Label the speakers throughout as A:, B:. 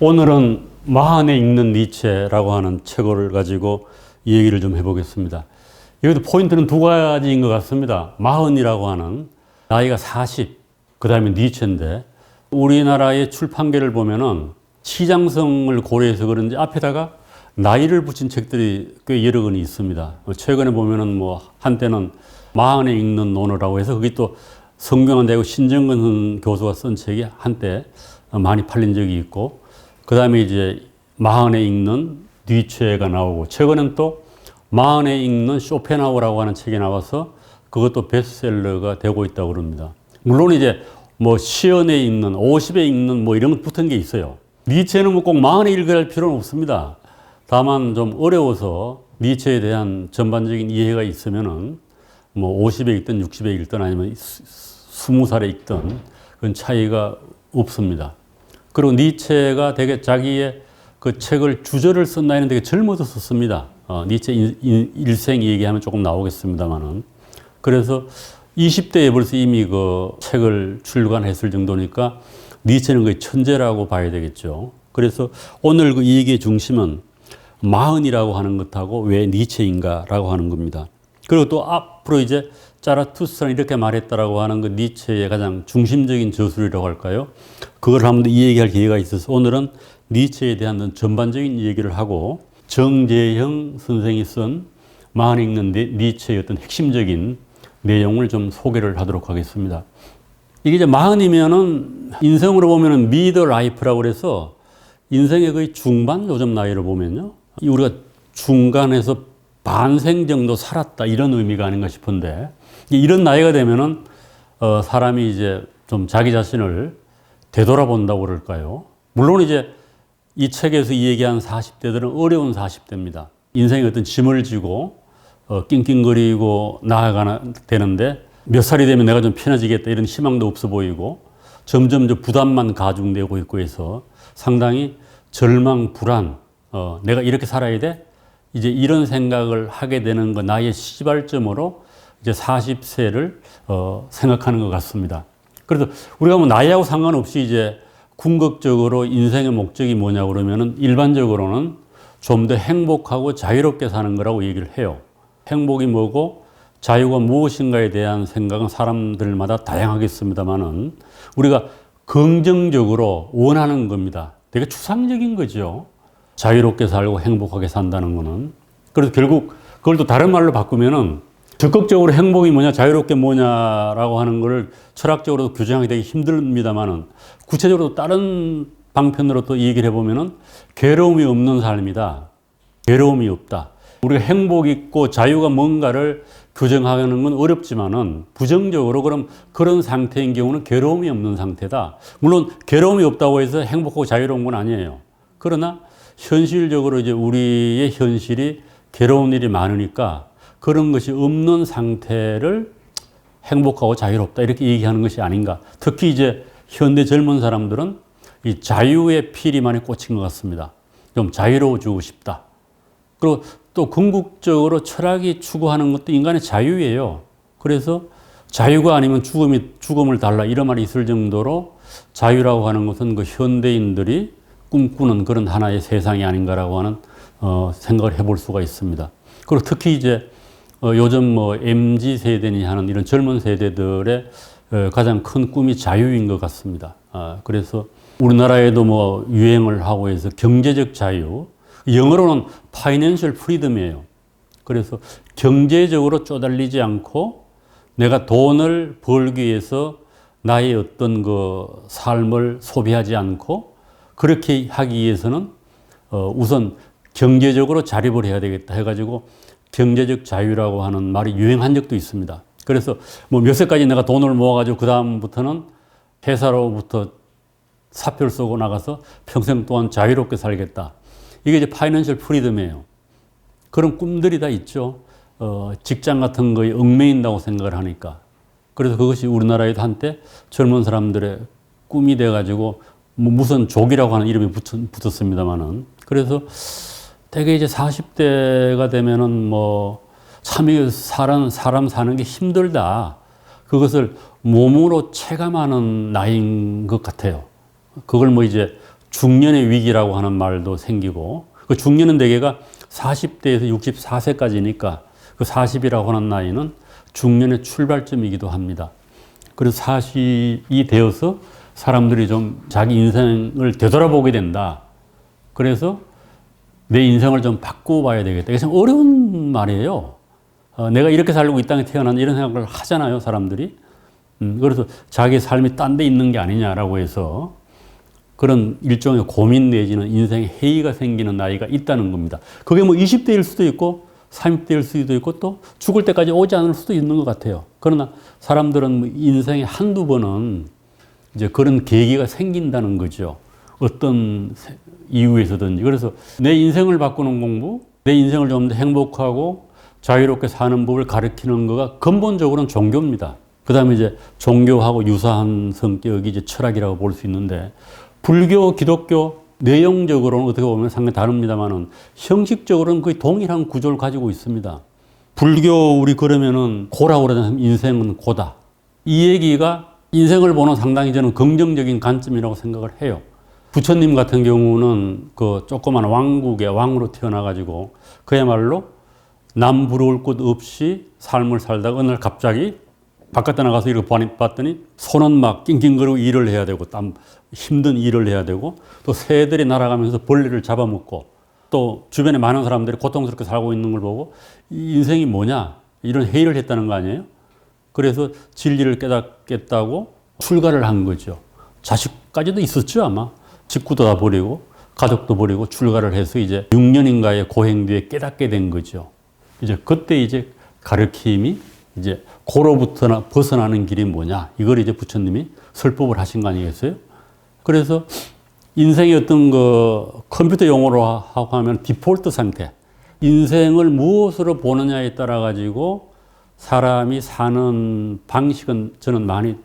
A: 오늘은 마흔에 읽는 니체라고 하는 책을 가지고 얘기를 좀 해보겠습니다. 여기도 포인트는 두 가지인 것 같습니다. 마흔이라고 하는 나이가 40, 그 다음에 니체인데 우리나라의 출판계를 보면은 시장성을 고려해서 그런지 앞에다가 나이를 붙인 책들이 꽤 여러 권이 있습니다. 최근에 보면은 뭐 한때는 마흔에 읽는 논어라고 해서 그게 또 성경은 되고 신정근 교수가 쓴 책이 한때 많이 팔린 적이 있고, 그 다음에 이제 마흔에 읽는 니체가 나오고, 최근엔 또 마흔에 읽는 쇼펜하우어라고 하는 책이 나와서 그것도 베스트셀러가 되고 있다고 그럽니다. 물론 이제 뭐 시연에 읽는, 50에 읽는 뭐 이런 것 붙은 게 있어요. 니체는 뭐 꼭 마흔에 읽어야 할 필요는 없습니다. 다만 좀 어려워서 니체에 대한 전반적인 이해가 있으면은 뭐 50에 읽든 60에 읽든 아니면 20살에 읽든 그건 차이가 없습니다. 그리고 니체가 되게 자기의 그 책을 주저를 쓴 나이는 되게 젊어서 썼습니다. 니체 일생 얘기하면 조금 나오겠습니다만은. 그래서 20대에 벌써 이미 그 책을 출간했을 정도니까 니체는 거의 천재라고 봐야 되겠죠. 그래서 오늘 그 얘기의 중심은 마흔이라고 하는 것하고 왜 니체인가라고 하는 겁니다. 그리고 또 앞으로 이제 자라투스트라는 이렇게 말했다라고 하는 그 니체의 가장 중심적인 저술이라고 할까요? 그걸 한번 더 이야기할 기회가 있어서 오늘은 니체에 대한 전반적인 얘기를 하고 정재형 선생이 쓴 마흔에 읽는 니체의 어떤 핵심적인 내용을 좀 소개를 하도록 하겠습니다. 이게 이제 마흔이면은 인생으로 보면은 미드 라이프라고 그래서 인생의 거의 중반 요즘 나이를 보면요. 우리가 중간에서 반생 정도 살았다 이런 의미가 아닌가 싶은데, 이런 나이가 되면은 사람이 이제 좀 자기 자신을 되돌아본다고 그럴까요? 물론 이제 이 책에서 얘기한 40대들은 어려운 40대입니다. 인생의 어떤 짐을 지고 낑낑거리고 나아가야 되는데 몇 살이 되면 내가 좀 편해지겠다 이런 희망도 없어 보이고 점점 부담만 가중되고 있고 해서 상당히 절망, 불안, 내가 이렇게 살아야 돼? 이제 이런 생각을 하게 되는 거 나이의 시발점으로 이제 40세를 생각하는 것 같습니다. 그래서 우리가 뭐 나이하고 상관없이 이제 궁극적으로 인생의 목적이 뭐냐 그러면은 일반적으로는 좀 더 행복하고 자유롭게 사는 거라고 얘기를 해요. 행복이 뭐고 자유가 무엇인가에 대한 생각은 사람들마다 다양하겠습니다만은 우리가 긍정적으로 원하는 겁니다. 되게 추상적인 거죠. 자유롭게 살고 행복하게 산다는 거는. 그래서 결국 그걸 또 다른 말로 바꾸면은 적극적으로 행복이 뭐냐, 자유롭게 뭐냐라고 하는 걸 철학적으로 규정하기 되게 힘듭니다만은 구체적으로 다른 방편으로 또 얘기를 해보면은 괴로움이 없는 삶이다. 괴로움이 없다. 우리가 행복 있고 자유가 뭔가를 규정하는 건 어렵지만은 부정적으로 그럼 그런 상태인 경우는 괴로움이 없는 상태다. 물론 괴로움이 없다고 해서 행복하고 자유로운 건 아니에요. 그러나 현실적으로 이제 우리의 현실이 괴로운 일이 많으니까 그런 것이 없는 상태를 행복하고 자유롭다 이렇게 얘기하는 것이 아닌가. 특히 이제 현대 젊은 사람들은 이 자유의 필이 많이 꽂힌 것 같습니다. 좀 자유로워지고 싶다. 그리고 또 궁극적으로 철학이 추구하는 것도 인간의 자유예요. 그래서 자유가 아니면 죽음을 달라 이런 말이 있을 정도로 자유라고 하는 것은 그 현대인들이 꿈꾸는 그런 하나의 세상이 아닌가라고 하는 생각을 해볼 수가 있습니다. 그리고 특히 이제 요즘 뭐 MZ 세대니 하는 이런 젊은 세대들의 가장 큰 꿈이 자유인 것 같습니다. 그래서 우리나라에도 뭐 유행을 하고 해서 경제적 자유, 영어로는 파이낸셜 프리덤이에요. 그래서 경제적으로 쪼달리지 않고 내가 돈을 벌기 위해서 나의 어떤 그 삶을 소비하지 않고 그렇게 하기 위해서는 우선 경제적으로 자립을 해야 되겠다 해가지고 경제적 자유라고 하는 말이 유행한 적도 있습니다. 그래서 뭐 몇 세까지 내가 돈을 모아가지고 그 다음부터는 회사로부터 사표를 쏘고 나가서 평생 동안 자유롭게 살겠다. 이게 이제 파이낸셜 프리덤이에요. 그런 꿈들이 다 있죠. 직장 같은 거에 얽매인다고 생각을 하니까. 그래서 그것이 우리나라에도 한때 젊은 사람들의 꿈이 돼가지고 뭐 무슨 족이라고 하는 이름이 붙었습니다만은. 그래서 되게 이제 40대가 되면은 뭐 참 사람 사는 게 힘들다. 그것을 몸으로 체감하는 나이인 것 같아요. 그걸 뭐 이제 중년의 위기라고 하는 말도 생기고, 그 중년은 대개가 40대에서 64세까지니까 그 40이라고 하는 나이는 중년의 출발점이기도 합니다. 그래서 40이 되어서 사람들이 좀 자기 인생을 되돌아보게 된다. 그래서 내 인생을 좀 바꿔봐야 되겠다. 이게 참 어려운 말이에요. 내가 이렇게 살고 이 땅에 태어난 이런 생각을 하잖아요, 사람들이. 그래서 자기 삶이 딴 데 있는 게 아니냐라고 해서 그런 일종의 고민 내지는 인생의 회의가 생기는 나이가 있다는 겁니다. 그게 뭐 20대일 수도 있고 30대일 수도 있고 또 죽을 때까지 오지 않을 수도 있는 것 같아요. 그러나 사람들은 인생에 한두 번은 이제 그런 계기가 생긴다는 거죠. 어떤 이유에서든지. 그래서 내 인생을 바꾸는 공부, 내 인생을 좀 더 행복하고 자유롭게 사는 법을 가르치는 거가 근본적으로는 종교입니다. 그 다음에 이제 종교하고 유사한 성격이 이제 철학이라고 볼 수 있는데, 불교, 기독교, 내용적으로는 어떻게 보면 상당히 다릅니다만은 형식적으로는 거의 동일한 구조를 가지고 있습니다. 불교, 우리 그러면은 고라고 그러잖아요. 인생은 고다. 이 얘기가 인생을 보는 상당히 저는 긍정적인 관점이라고 생각을 해요. 부처님 같은 경우는 그 조그만 왕국의 왕으로 태어나가지고 그야말로 남 부러울 것 없이 삶을 살다가 어느 날 갑자기 바깥에 나가서 이렇게 봤더니 손은 막 낑낑거리고 일을 해야 되고 힘든 일을 해야 되고 또 새들이 날아가면서 벌레를 잡아먹고 또 주변에 많은 사람들이 고통스럽게 살고 있는 걸 보고 이 인생이 뭐냐 이런 회의를 했다는 거 아니에요? 그래서 진리를 깨닫겠다고 출가를 한 거죠. 자식까지도 있었죠 아마. 직구도 다 버리고 가족도 버리고 출가를 해서 이제 6년인가의 고행 뒤에 깨닫게 된 거죠. 이제 그때 이제 가르침이 이제 고로부터 벗어나는 길이 뭐냐 이걸 이제 부처님이 설법을 하신 거 아니겠어요? 그래서 인생의 어떤 그 컴퓨터 용어로 하고 하면 디폴트 상태, 인생을 무엇으로 보느냐에 따라 가지고 사람이 사는 방식은 저는 많이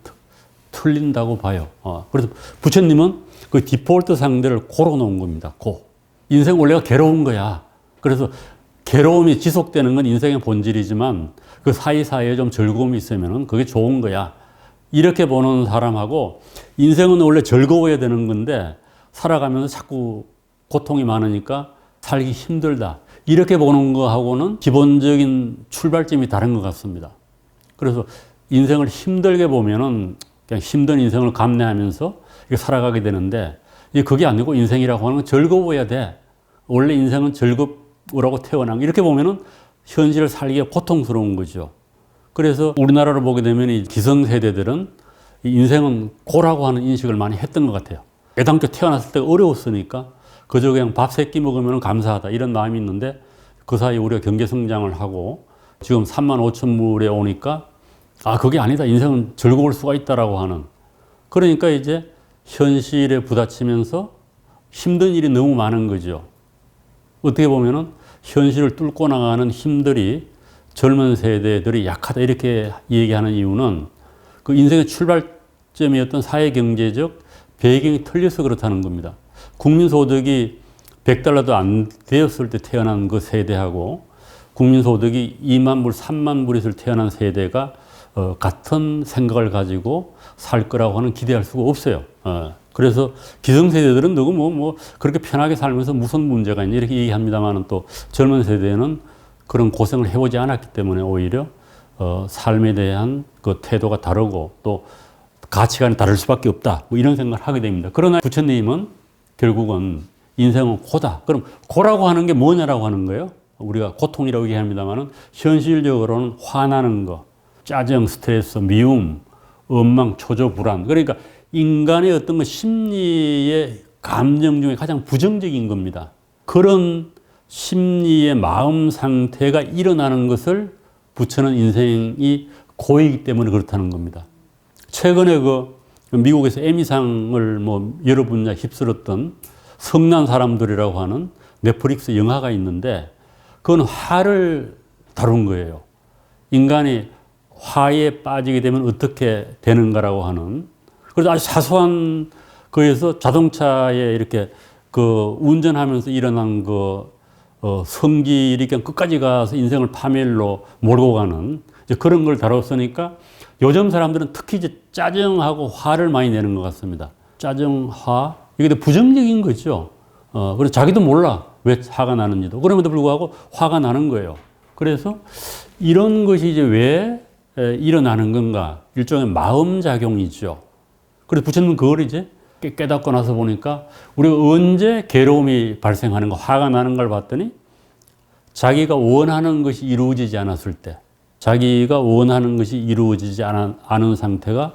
A: 틀린다고 봐요. 그래서 부처님은 그 디폴트 상태를 고로 놓은 겁니다. 고. 인생 원래가 괴로운 거야. 그래서 괴로움이 지속되는 건 인생의 본질이지만 그 사이사이에 좀 즐거움이 있으면 그게 좋은 거야. 이렇게 보는 사람하고 인생은 원래 즐거워야 되는 건데 살아가면서 자꾸 고통이 많으니까 살기 힘들다. 이렇게 보는 거하고는 기본적인 출발점이 다른 것 같습니다. 그래서 인생을 힘들게 보면은 그냥 힘든 인생을 감내하면서 살아가게 되는데 그게 아니고 인생이라고 하는 건 즐거워야 돼. 원래 인생은 즐겁으라고 태어난 거. 이렇게 보면은 현실을 살기가 고통스러운 거죠. 그래서 우리나라로 보게 되면 이 기성세대들은 인생은 고라고 하는 인식을 많이 했던 것 같아요. 애당초 태어났을 때 어려웠으니까 그저 그냥 밥 세 끼 먹으면 감사하다 이런 마음이 있는데 그 사이 우리가 경제 성장을 하고 지금 3만 5천 불에 오니까 그게 아니다. 인생은 즐거울 수가 있다라고 하는. 그러니까 이제 현실에 부딪히면서 힘든 일이 너무 많은 거죠. 어떻게 보면은 현실을 뚫고 나가는 힘들이 젊은 세대들이 약하다 이렇게 얘기하는 이유는 그 인생의 출발점이었던 사회경제적 배경이 틀려서 그렇다는 겁니다. 국민소득이 100달러도 안 되었을 때 태어난 그 세대하고 국민소득이 2만 불, 3만 불에서 태어난 세대가 같은 생각을 가지고 살 거라고 하는 기대할 수가 없어요. 그래서 기성세대들은 누구 뭐 그렇게 편하게 살면서 무슨 문제가 있냐 이렇게 얘기합니다만 또 젊은 세대는 그런 고생을 해보지 않았기 때문에 오히려 삶에 대한 그 태도가 다르고 또 가치관이 다를 수밖에 없다. 뭐 이런 생각을 하게 됩니다. 그러나 부처님은 결국은 인생은 고다. 그럼 고라고 하는 게 뭐냐라고 하는 거예요. 우리가 고통이라고 얘기합니다만 현실적으로는 화나는 거, 짜증, 스트레스, 미움, 원망, 초조, 불안. 그러니까 인간의 어떤 그 심리의 감정 중에 가장 부정적인 겁니다. 그런 심리의 마음 상태가 일어나는 것을 부처는 인생이 고이기 때문에 그렇다는 겁니다. 최근에 그 미국에서 에미상을 뭐 여러 분야 휩쓸었던 성난 사람들이라고 하는 넷플릭스 영화가 있는데 그건 화를 다룬 거예요. 인간이 화에 빠지게 되면 어떻게 되는가라고 하는. 그래서 아주 사소한 거에서 자동차에 이렇게 그 운전하면서 일어난 그 성질이 그냥 끝까지 가서 인생을 파멸로 몰고 가는 이제 그런 걸 다뤘으니까 요즘 사람들은 특히 이제 짜증하고 화를 많이 내는 것 같습니다. 짜증, 화, 이게 부정적인 거죠. 그래서 자기도 몰라. 왜 화가 나는지도. 그럼에도 불구하고 화가 나는 거예요. 그래서 이런 것이 이제 왜 일어나는 건가? 일종의 마음작용이죠. 그래서 부처님은 그걸 이제 깨닫고 나서 보니까 우리가 언제 괴로움이 발생하는 거, 화가 나는 걸 봤더니 자기가 원하는 것이 이루어지지 않았을 때, 자기가 원하는 것이 이루어지지 않은 상태가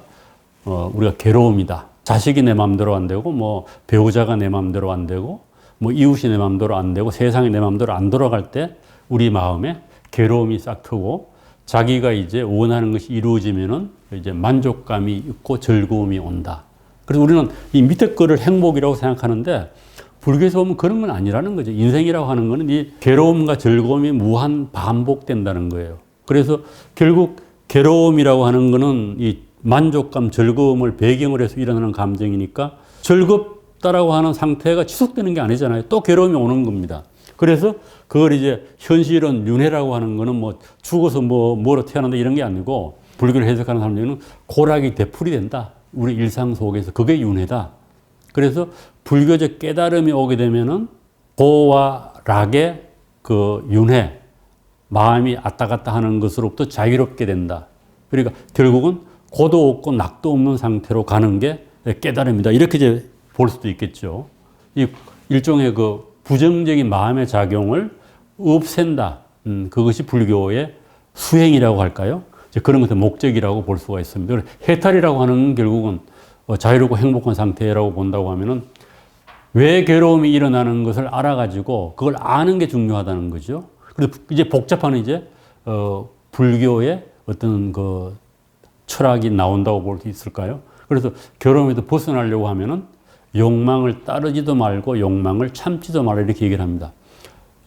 A: 우리가 괴로움이다. 자식이 내 마음대로 안 되고, 뭐 배우자가 내 마음대로 안 되고, 뭐 이웃이 내 마음대로 안 되고, 세상이 내 마음대로 안 돌아갈 때 우리 마음에 괴로움이 싹 트고, 자기가 이제 원하는 것이 이루어지면은 이제 만족감이 있고 즐거움이 온다. 그래서 우리는 이 밑에 거를 행복이라고 생각하는데 불교에서 보면 그런 건 아니라는 거죠. 인생이라고 하는 거는 이 괴로움과 즐거움이 무한 반복된다는 거예요. 그래서 결국 괴로움이라고 하는 거는 이 만족감, 즐거움을 배경으로 해서 일어나는 감정이니까 즐겁다라고 하는 상태가 지속되는 게 아니잖아요. 또 괴로움이 오는 겁니다. 그래서 그걸 이제 현실은 윤회라고 하는 거는 뭐 죽어서 뭐로 태어난다 이런 게 아니고 불교를 해석하는 사람들은 고락이 되풀이 된다. 우리 일상 속에서 그게 윤회다. 그래서 불교적 깨달음이 오게 되면은 고와 락의 그 윤회, 마음이 왔다 갔다 하는 것으로부터 자유롭게 된다. 그러니까 결국은 고도 없고 낙도 없는 상태로 가는 게 깨달음이다. 이렇게 이제 볼 수도 있겠죠. 이 일종의 그 부정적인 마음의 작용을 없앤다. 그것이 불교의 수행이라고 할까요? 이제 그런 것의 목적이라고 볼 수가 있습니다. 해탈이라고 하는 건 결국은 자유롭고 행복한 상태라고 본다고 하면은 왜 괴로움이 일어나는 것을 알아가지고 그걸 아는 게 중요하다는 거죠. 그래서 이제 복잡한 이제 불교의 어떤 그 철학이 나온다고 볼 수 있을까요? 그래서 괴로움에서 벗어나려고 하면은 욕망을 따르지도 말고 욕망을 참지도 말라 이렇게 얘기를 합니다.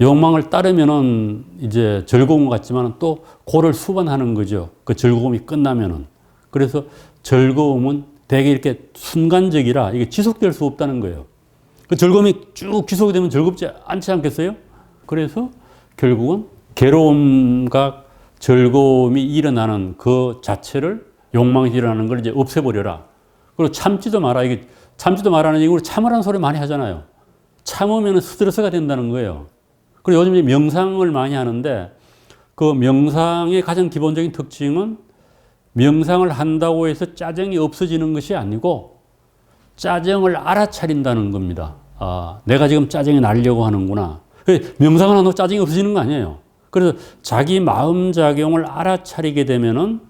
A: 욕망을 따르면은 이제 즐거운 것 같지만 또 고를 수반하는 거죠. 그 즐거움이 끝나면은. 그래서 즐거움은 되게 이렇게 순간적이라 이게 지속될 수 없다는 거예요. 그 즐거움이 쭉 지속이 되면 즐겁지 않지 않겠어요? 그래서 결국은 괴로움과 즐거움이 일어나는 그 자체를 욕망이 일어나는 걸 이제 없애버려라. 그리고 참지도 마라. 이게 참지도 마라는 얘기로 참으라는 소리 많이 하잖아요. 참으면 스트레스가 된다는 거예요. 그리고 요즘 이제 명상을 많이 하는데 그 명상의 가장 기본적인 특징은 명상을 한다고 해서 짜증이 없어지는 것이 아니고 짜증을 알아차린다는 겁니다. 아, 내가 지금 짜증이 나려고 하는구나. 명상을 한다고 짜증이 없어지는 거 아니에요. 그래서 자기 마음작용을 알아차리게 되면은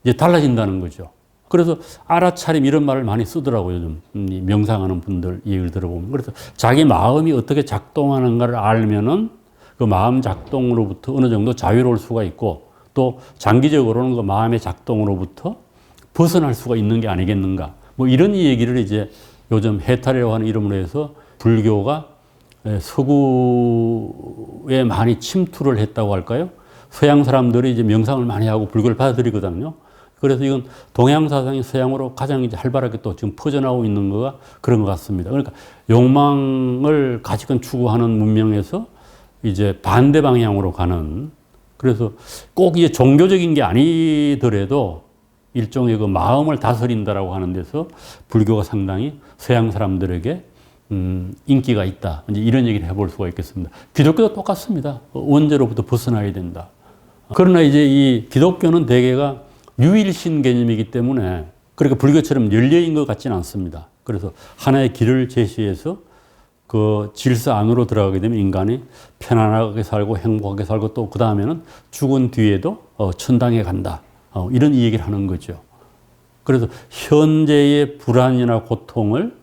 A: 이제 달라진다는 거죠. 그래서 알아차림 이런 말을 많이 쓰더라고요. 요즘 명상하는 분들 얘기를 들어보면. 그래서 자기 마음이 어떻게 작동하는가를 알면은 그 마음 작동으로부터 어느 정도 자유로울 수가 있고 또 장기적으로는 그 마음의 작동으로부터 벗어날 수가 있는 게 아니겠는가. 뭐 이런 얘기를 이제 요즘 해탈이라고 하는 이름으로 해서 불교가 서구에 많이 침투를 했다고 할까요? 서양 사람들이 이제 명상을 많이 하고 불교를 받아들이거든요. 그래서 이건 동양 사상이 서양으로 가장 이제 활발하게 또 지금 퍼져나오고 있는 거가 그런 것 같습니다. 그러니까 욕망을 가지건 추구하는 문명에서 이제 반대 방향으로 가는, 그래서 꼭 이제 종교적인 게 아니더라도 일종의 그 마음을 다스린다라고 하는 데서 불교가 상당히 서양 사람들에게 인기가 있다. 이제 이런 얘기를 해볼 수가 있겠습니다. 기독교도 똑같습니다. 원죄로부터 벗어나야 된다. 그러나 이제 이 기독교는 대개가 유일신 개념이기 때문에 그러니까 불교처럼 열려인 것 같지는 않습니다. 그래서 하나의 길을 제시해서 그 질서 안으로 들어가게 되면 인간이 편안하게 살고 행복하게 살고 또 그 다음에는 죽은 뒤에도 천당에 간다. 이런 얘기를 하는 거죠. 그래서 현재의 불안이나 고통을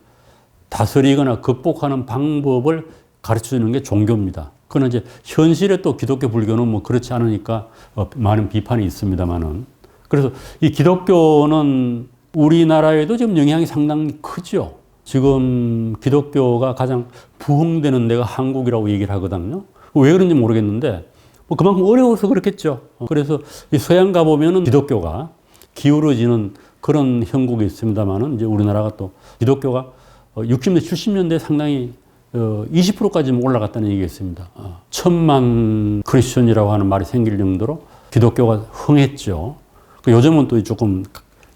A: 다스리거나 극복하는 방법을 가르쳐 주는 게 종교입니다. 그러나 이제 현실에 또 기독교 불교는 뭐 그렇지 않으니까 많은 비판이 있습니다만은, 그래서 이 기독교는 우리나라에도 지금 영향이 상당히 크죠. 지금 기독교가 가장 부흥되는 데가 한국이라고 얘기를 하거든요. 왜 그런지 모르겠는데 뭐 그만큼 어려워서 그렇겠죠. 그래서 이 서양 가보면은 기독교가 기울어지는 그런 형국이 있습니다만은 이제 우리나라가 또 기독교가 60년, 70년대에 상당히 20%까지 올라갔다는 얘기가 있습니다. 1000만 크리스천이라고 하는 말이 생길 정도로 기독교가 흥했죠. 요즘은 또 조금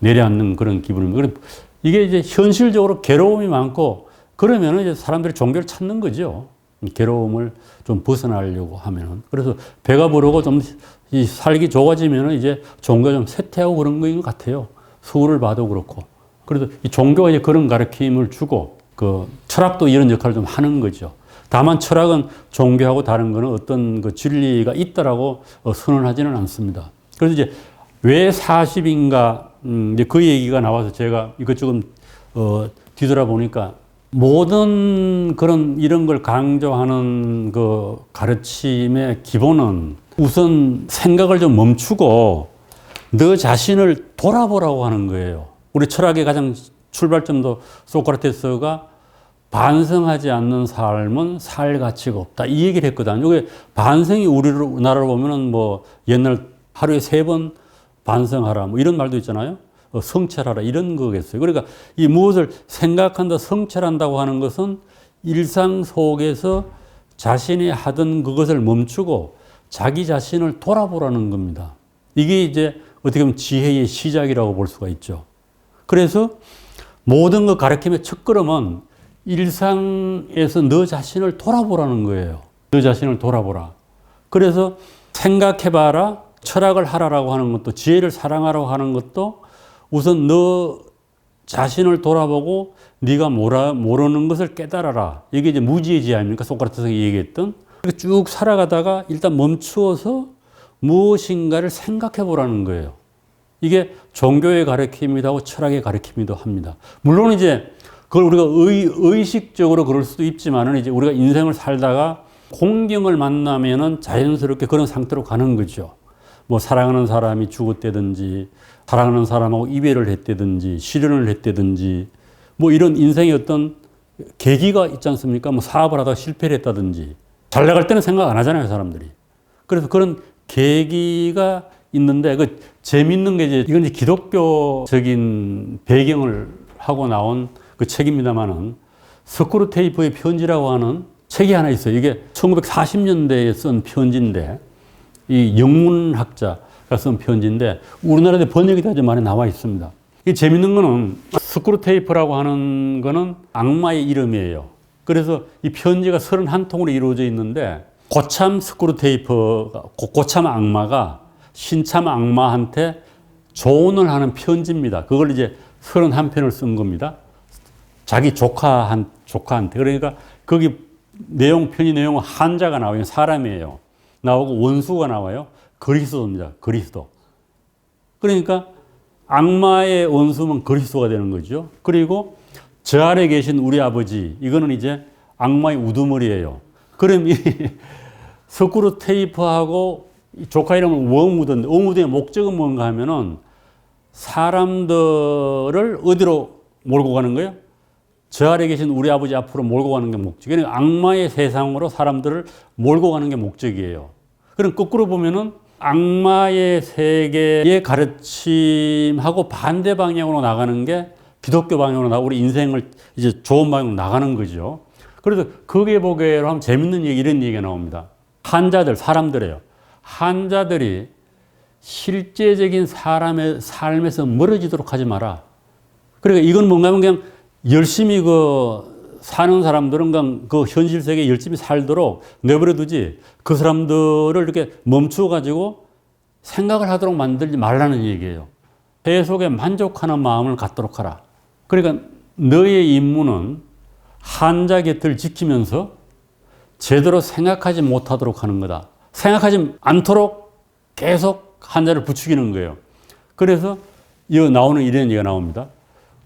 A: 내려앉는 그런 기분입니다. 이게 이제 현실적으로 괴로움이 많고 그러면은 이제 사람들이 종교를 찾는 거죠. 괴로움을 좀 벗어나려고 하면은. 그래서 배가 부르고 좀 이 살기 좋아지면은 이제 종교가 좀 쇠퇴하고 그런 거인 것 같아요. 수를 봐도 그렇고. 그래서 이 종교가 이제 그런 가르침을 주고 그 철학도 이런 역할을 좀 하는 거죠. 다만 철학은 종교하고 다른 거는 어떤 그 진리가 있다라고 선언하지는 않습니다. 그래서 이제 왜 40인가 이제 그 얘기가 나와서 제가 이것저것 뒤돌아보니까 모든 그런 이런 걸 강조하는 그 가르침의 기본은 우선 생각을 좀 멈추고 너 자신을 돌아보라고 하는 거예요. 우리 철학의 가장 출발점도 소크라테스가 반성하지 않는 삶은 살 가치가 없다. 이 얘기를 했거든요. 이게 반성이 우리나라로 보면은 뭐 옛날 하루에 3번 반성하라 뭐 이런 말도 있잖아요. 성찰하라 이런 거겠어요. 그러니까 이 무엇을 생각한다, 성찰한다고 하는 것은 일상 속에서 자신이 하던 그것을 멈추고 자기 자신을 돌아보라는 겁니다. 이게 이제 어떻게 보면 지혜의 시작이라고 볼 수가 있죠. 그래서 모든 것 가르침의 첫걸음은 일상에서 너 자신을 돌아보라는 거예요. 너 자신을 돌아보라. 그래서 생각해봐라, 철학을 하라라고 하는 것도, 지혜를 사랑하라고 하는 것도 우선 너 자신을 돌아보고 네가 모르는 것을 깨달아라. 이게 이제 무지의 지혜 아닙니까? 소크라테스가 얘기했던. 이렇게 쭉 살아가다가 일단 멈추어서 무엇인가를 생각해 보라는 거예요. 이게 종교의 가르침이기도 하고 철학의 가르침이기도 합니다. 물론 이제 그걸 우리가 의식적으로 그럴 수도 있지만은 이제 우리가 인생을 살다가 공경을 만나면은 자연스럽게 그런 상태로 가는 거죠. 뭐 사랑하는 사람이 죽었다든지, 사랑하는 사람하고 이별을 했다든지, 실연을 했다든지, 뭐 이런 인생의 어떤 계기가 있지 않습니까? 뭐 사업을 하다가 실패를 했다든지. 잘 나갈 때는 생각 안 하잖아요, 사람들이. 그래서 그런 계기가 있는데, 그 재밌는 게 이제, 이건 이제 기독교적인 배경을 하고 나온 그 책입니다만은, 스크루테이프의 편지라고 하는 책이 하나 있어요. 이게 1940년대에 쓴 편지인데, 이 영문학자가 쓴 편지인데, 우리나라에 번역이 아주 많이 나와 있습니다. 이 재밌는 거는, 스크루테이프라고 하는 거는 악마의 이름이에요. 그래서 이 편지가 31통으로 이루어져 있는데, 고참 스크루테이프가, 고참 악마가 신참 악마한테 조언을 하는 편지입니다. 그걸 이제 31편을 쓴 겁니다. 자기 조카한테. 그러니까 거기 편지 내용은 한자가 나와요. 사람이에요. 나오고 원수가 나와요. 그리스도입니다. 그리스도. 그러니까 악마의 원수면 그리스도가 되는 거죠. 그리고 저 아래 계신 우리 아버지, 이거는 이제 악마의 우두머리예요. 그럼 이 스크루테이프하고 조카 이름은 워무드인데, 워무드의 목적은 뭔가 하면은 사람들을 어디로 몰고 가는 거예요? 저 아래 계신 우리 아버지 앞으로 몰고 가는 게 목적이에요. 그러니까 악마의 세상으로 사람들을 몰고 가는 게 목적이에요. 그럼 거꾸로 보면은 악마의 세계의 가르침하고 반대 방향으로 나가는 게 기독교 방향으로 나가고 우리 인생을 이제 좋은 방향으로 나가는 거죠. 그래서 거기에 보게로 하면 재밌는 얘기, 이런 얘기가 나옵니다. 한자들, 사람들이에요. 한자들이 실제적인 사람의 삶에서 멀어지도록 하지 마라. 그러니까 이건 뭔가 하면 그냥 열심히 사는 사람들은 그냥 그 현실 세계에 열심히 살도록 내버려 두지, 그 사람들을 이렇게 멈추어 가지고 생각을 하도록 만들지 말라는 얘기예요. 배 속에 만족하는 마음을 갖도록 하라. 그러니까 너의 임무는 한자 곁을 지키면서 제대로 생각하지 못하도록 하는 거다. 생각하지 않도록 계속 한자를 부추기는 거예요. 그래서 나오는 이런 얘기가 나옵니다.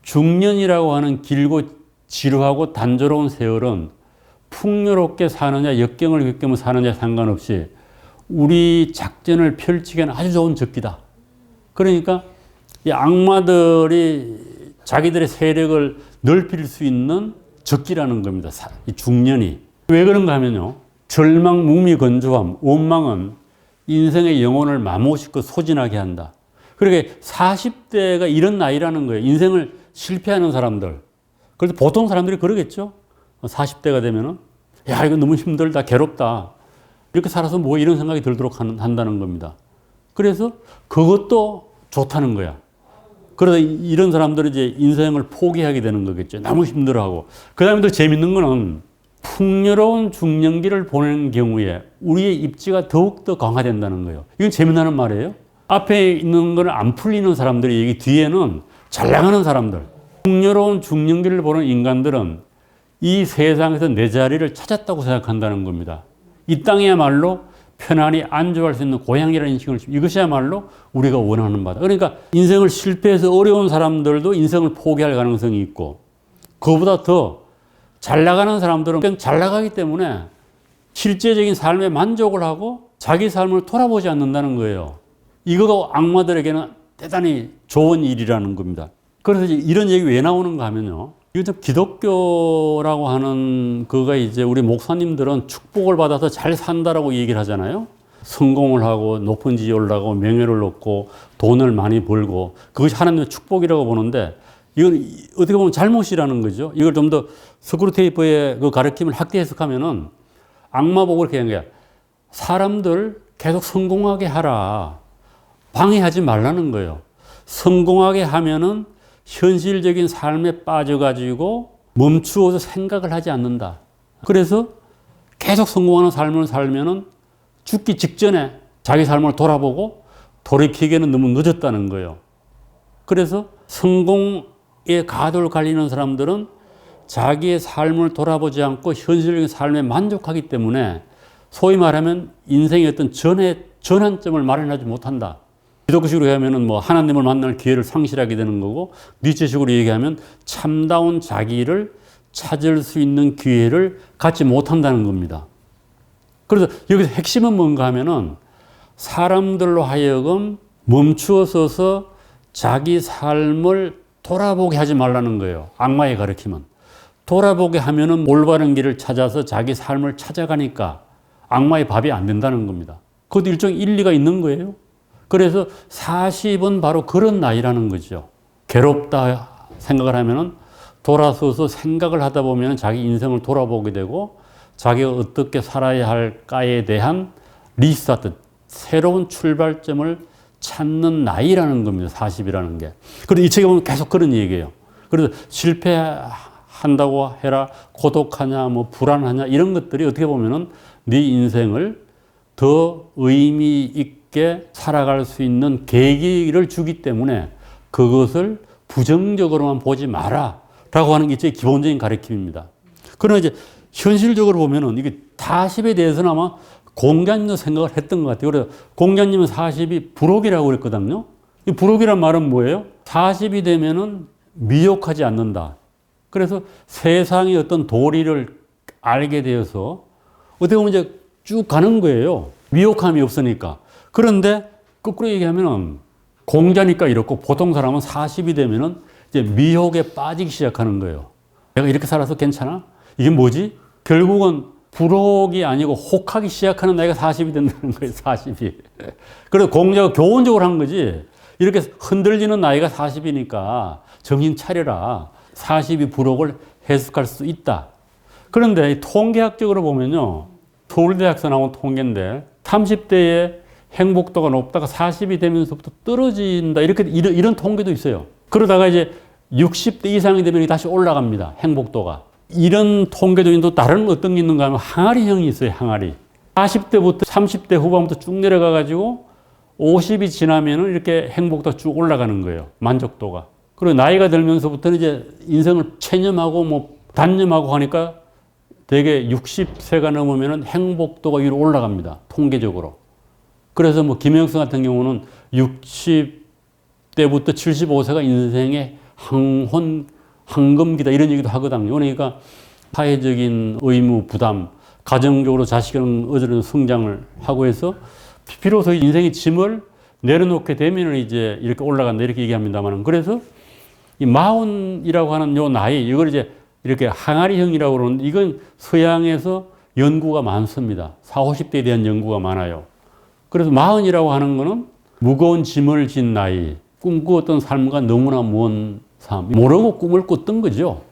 A: 중년이라고 하는 길고 지루하고 단조로운 세월은 풍요롭게 사느냐 역경을 겪으며 사느냐 상관없이 우리 작전을 펼치기에는 아주 좋은 적기다. 그러니까 이 악마들이 자기들의 세력을 넓힐 수 있는 적기라는 겁니다. 이 중년이. 왜 그런가 하면요. 절망, 무미, 건조함, 원망은 인생의 영혼을 마모시고 소진하게 한다. 그러니까 40대가 이런 나이라는 거예요. 인생을 실패하는 사람들. 그래서 보통 사람들이 그러겠죠. 40대가 되면은, 야, 이거 너무 힘들다, 괴롭다. 이렇게 살아서 뭐 이런 생각이 들도록 한다는 겁니다. 그래서 그것도 좋다는 거야. 그러다 이런 사람들은 이제 인생을 포기하게 되는 거겠죠. 너무 힘들어하고. 그 다음에 더 재밌는 거는 풍요로운 중년기를 보내는 경우에 우리의 입지가 더욱더 강화된다는 거예요. 이건 재미나는 말이에요. 앞에 있는 거는 안 풀리는 사람들이 여기 뒤에는 잘 나가는 사람들. 풍요로운 중년기를 보는 인간들은 이 세상에서 내 자리를 찾았다고 생각한다는 겁니다. 이 땅이야말로 편안히 안주할 수 있는 고향이라는 인식을, 이것이야말로 우리가 원하는 바다. 그러니까 인생을 실패해서 어려운 사람들도 인생을 포기할 가능성이 있고, 그보다 더 잘 나가는 사람들은 그냥 잘 나가기 때문에 실제적인 삶에 만족을 하고 자기 삶을 돌아보지 않는다는 거예요. 이거가 악마들에게는 대단히 좋은 일이라는 겁니다. 그래서 이런 얘기 왜 나오는가 하면요. 이거 기독교라고 하는 그가 이제 우리 목사님들은 축복을 받아서 잘 산다라고 얘기를 하잖아요. 성공을 하고 높은 지위에 올라가고 명예를 얻고 돈을 많이 벌고 그것이 하나님의 축복이라고 보는데 이건 어떻게 보면 잘못이라는 거죠. 이걸 좀 더 스크루테이프의 그 가르침을 확대 해석하면은 악마복을 이렇게 하는 거야. 사람들 계속 성공하게 하라. 방해하지 말라는 거예요. 성공하게 하면은 현실적인 삶에 빠져가지고 멈추어서 생각을 하지 않는다. 그래서 계속 성공하는 삶을 살면은 죽기 직전에 자기 삶을 돌아보고 돌이키기에는 너무 늦었다는 거예요. 그래서 성공의 가도를 갈리는 사람들은 자기의 삶을 돌아보지 않고 현실적인 삶에 만족하기 때문에 소위 말하면 인생의 어떤 전환점을 마련하지 못한다. 기독교식으로 얘기하면 뭐 하나님을 만날 기회를 상실하게 되는 거고, 니체식으로 얘기하면 참다운 자기를 찾을 수 있는 기회를 갖지 못한다는 겁니다. 그래서 여기서 핵심은 뭔가 하면은 사람들로 하여금 멈추어 서서 자기 삶을 돌아보게 하지 말라는 거예요. 악마의 가르침은. 돌아보게 하면은 올바른 길을 찾아서 자기 삶을 찾아가니까 악마의 밥이 안 된다는 겁니다. 그것도 일종의 일리가 있는 거예요. 그래서 40은 바로 그런 나이라는 거죠. 괴롭다 생각을 하면은 돌아서서 생각을 하다 보면 자기 인생을 돌아보게 되고 자기가 어떻게 살아야 할까에 대한 리스타트, 새로운 출발점을 찾는 나이라는 겁니다. 40이라는 게. 그래서 이 책에 보면 계속 그런 얘기예요. 그래서 실패한다고 해라, 고독하냐, 뭐 불안하냐 이런 것들이 어떻게 보면은 네 인생을 더 의미 있게 살아갈 수 있는 계기를 주기 때문에 그것을 부정적으로만 보지 마라 라고 하는 게 제 기본적인 가르침입니다. 그러나 이제 현실적으로 보면은 이게 40에 대해서는 아마 공자님도 생각을 했던 것 같아요. 그래서 공자님은 40이 불혹이라고 그랬거든요. 이 불혹이란 말은 뭐예요? 40이 되면은 미혹하지 않는다. 그래서 세상의 어떤 도리를 알게 되어서 어떻게 보면 이제 쭉 가는 거예요. 미혹함이 없으니까. 그런데 거꾸로 얘기하면은 공자니까 이렇고 보통 사람은 40이 되면은 이제 미혹에 빠지기 시작하는 거예요. 내가 이렇게 살아서 괜찮아? 이게 뭐지? 결국은 불혹이 아니고 혹하기 시작하는 나이가 40이 된다는 거예요. 40이. 그래서 공자가 교훈적으로 한 거지. 이렇게 흔들리는 나이가 40이니까 정신 차려라. 40이 불혹을 해석할 수 있다. 그런데 통계학적으로 보면요. 서울대학에서 나온 통계인데 30대에 행복도가 높다가 40이 되면서부터 떨어진다. 이런 통계도 있어요. 그러다가 이제 60대 이상이 되면 다시 올라갑니다. 행복도가. 이런 통계도 있는데 다른 어떤 게 있는가 하면 항아리형이 있어요. 항아리. 40대부터 30대 후반부터 쭉 내려가 가지고 50이 지나면은 이렇게 행복도가 쭉 올라가는 거예요. 만족도가. 그리고 나이가 들면서부터는 이제 인생을 체념하고 뭐 단념하고 하니까 대개 60세가 넘으면은 행복도가 위로 올라갑니다. 통계적으로. 그래서 뭐 김영수 같은 경우는 60대부터 75세가 인생의 황금기다 이런 얘기도 하거든요. 그러니까 사회적인 의무, 부담, 가정적으로 자식은 어쩌면 성장을 하고 해서 비로소 인생의 짐을 내려놓게 되면 이제 이렇게 올라간다 이렇게 얘기합니다만, 그래서 이 40이라고 하는 요 나이, 이걸 이제 이렇게 항아리형이라고 그러는데 이건 서양에서 연구가 많습니다. 40, 50대에 대한 연구가 많아요. 그래서 40이라고 하는 거는 무거운 짐을 진 나이, 꿈꾸었던 삶과 너무나 먼 삶, 모르고 꿈을 꿨던 거죠.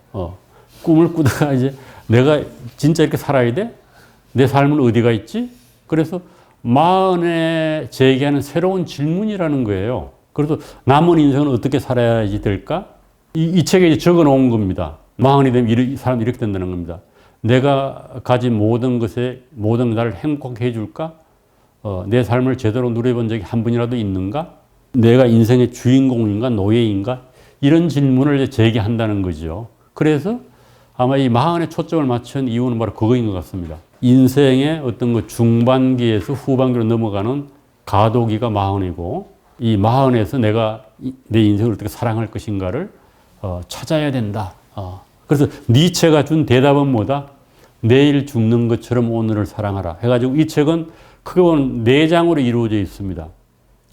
A: 꿈을 꾸다가 이제 내가 진짜 이렇게 살아야 돼? 내 삶은 어디가 있지? 그래서 40에 제기하는 새로운 질문이라는 거예요. 그래서 남은 인생은 어떻게 살아야지 될까? 이 책에 이제 적어 놓은 겁니다. 마흔이 되면 이 사람이 이렇게 된다는 겁니다. 내가 가진 모든 것에 모든 나를 행복하게 해줄까? 내 삶을 제대로 누려본 적이 한 번이라도 있는가? 내가 인생의 주인공인가? 노예인가? 이런 질문을 이제 제기한다는 거죠. 그래서 아마 이 마흔에 초점을 맞춘 이유는 바로 그거인 것 같습니다. 인생의 어떤 그 중반기에서 후반기로 넘어가는 가도기가 마흔이고, 이 마흔에서 내가 내 인생을 어떻게 사랑할 것인가를 찾아야 된다. 그래서 니체가 준 대답은 뭐다? 내일 죽는 것처럼 오늘을 사랑하라. 해가지고 이 책은 크게 보면 4장으로 이루어져 있습니다.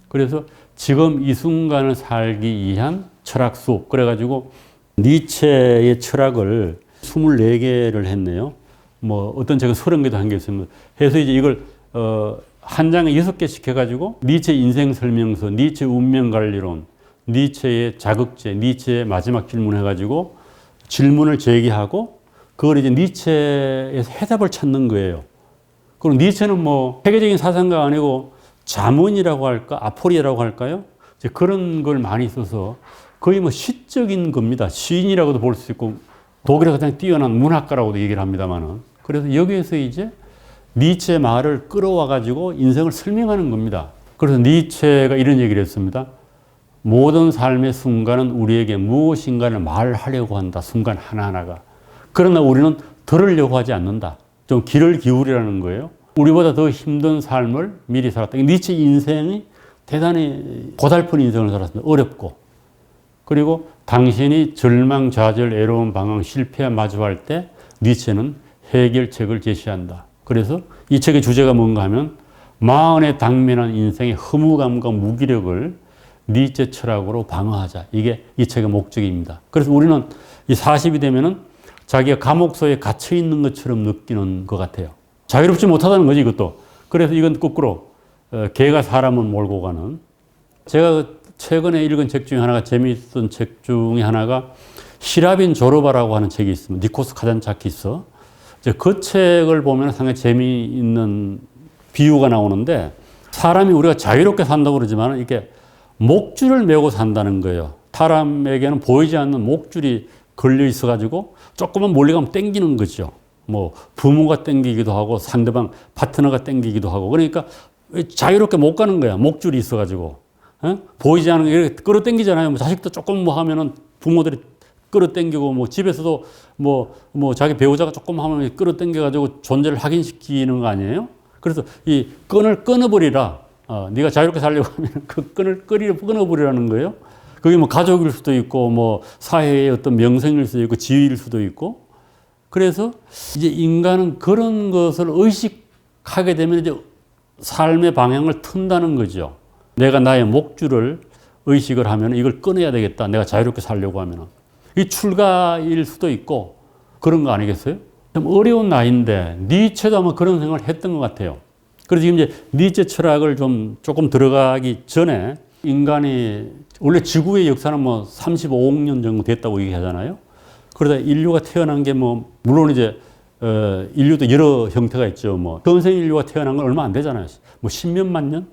A: 그래서 지금 이 순간을 살기 위한 철학 수업. 그래가지고 니체의 철학을 24개를 했네요. 뭐 어떤 책은 30개도 한 게 있습니다. 해서 이제 이걸 한 장에 6개씩 해가지고 니체 인생 설명서, 니체 운명 관리론, 니체의 자극제, 니체의 마지막 질문 해가지고 질문을 제기하고 그걸 이제 니체에서 해답을 찾는 거예요. 그럼 니체는 뭐 세계적인 사상가 아니고 자문이라고 할까, 아포리라고 할까요? 이제 그런 걸 많이 써서 거의 뭐 시적인 겁니다. 시인이라고도 볼 수 있고 독일에서 가장 뛰어난 문학가라고도 얘기를 합니다만은. 그래서 여기에서 이제 니체의 말을 끌어와 가지고 인생을 설명하는 겁니다. 그래서 니체가 이런 얘기를 했습니다. 모든 삶의 순간은 우리에게 무엇인가를 말하려고 한다. 순간 하나하나가. 그러나 우리는 들으려고 하지 않는다. 좀 귀를 기울이라는 거예요. 우리보다 더 힘든 삶을 미리 살았다. 니체 인생이 대단히 고달픈 인생을 살았습니다. 어렵고. 그리고 당신이 절망, 좌절, 애로움, 방황, 실패와 마주할 때 니체는 해결책을 제시한다. 그래서 이 책의 주제가 뭔가 하면 마흔에 당면한 인생의 허무감과 무기력을 니체 철학으로 방어하자. 이게 이 책의 목적입니다. 그래서 우리는 이 40이 되면은 자기가 감옥소에 갇혀 있는 것처럼 느끼는 것 같아요. 자유롭지 못하다는 거지, 이것도. 그래서 이건 거꾸로 개가 사람을 몰고 가는. 제가 최근에 읽은 책 중에 하나가 재미있던 책 중에 하나가 시라빈 조르바라고 하는 책이 있습니다. 니코스 카잔차키스. 그 책을 보면 상당히 재미있는 비유가 나오는데 사람이 우리가 자유롭게 산다고 그러지만 이게 목줄을 메고 산다는 거예요. 사람에게는 보이지 않는 목줄이 걸려 있어가지고 조금만 멀리 가면 땡기는 거죠. 뭐 부모가 땡기기도 하고 상대방 파트너가 땡기기도 하고 그러니까 자유롭게 못 가는 거야. 목줄이 있어가지고. 보이지 않는 게 이렇게 끌어당기잖아요. 뭐 자식도 조금 뭐 하면은 부모들이 끌어당기고 뭐 집에서도 뭐 자기 배우자가 조금 하면 끌어당겨가지고 존재를 확인시키는 거 아니에요? 그래서 이 끈을 끊어버리라. 네가 자유롭게 살려고 하면 그 끈을 끊어버리라는 거예요. 그게 뭐 가족일 수도 있고 뭐 사회의 어떤 명성일 수도 있고 지위일 수도 있고. 그래서 이제 인간은 그런 것을 의식하게 되면 이제 삶의 방향을 튼다는 거죠. 내가 나의 목줄을 의식을 하면 이걸 끊어야 되겠다. 내가 자유롭게 살려고 하면. 이 출가일 수도 있고 그런 거 아니겠어요? 좀 어려운 나이인데 니체도 아마 그런 생각을 했던 것 같아요. 그래서 지금 이제 니체 철학을 조금 들어가기 전에 인간이 원래 지구의 역사는 뭐 35억 년 정도 됐다고 얘기하잖아요. 그러다 인류가 태어난 게 뭐 물론 이제 인류도 여러 형태가 있죠. 뭐 현생 인류가 태어난 건 얼마 안 되잖아요. 뭐 10몇만 년?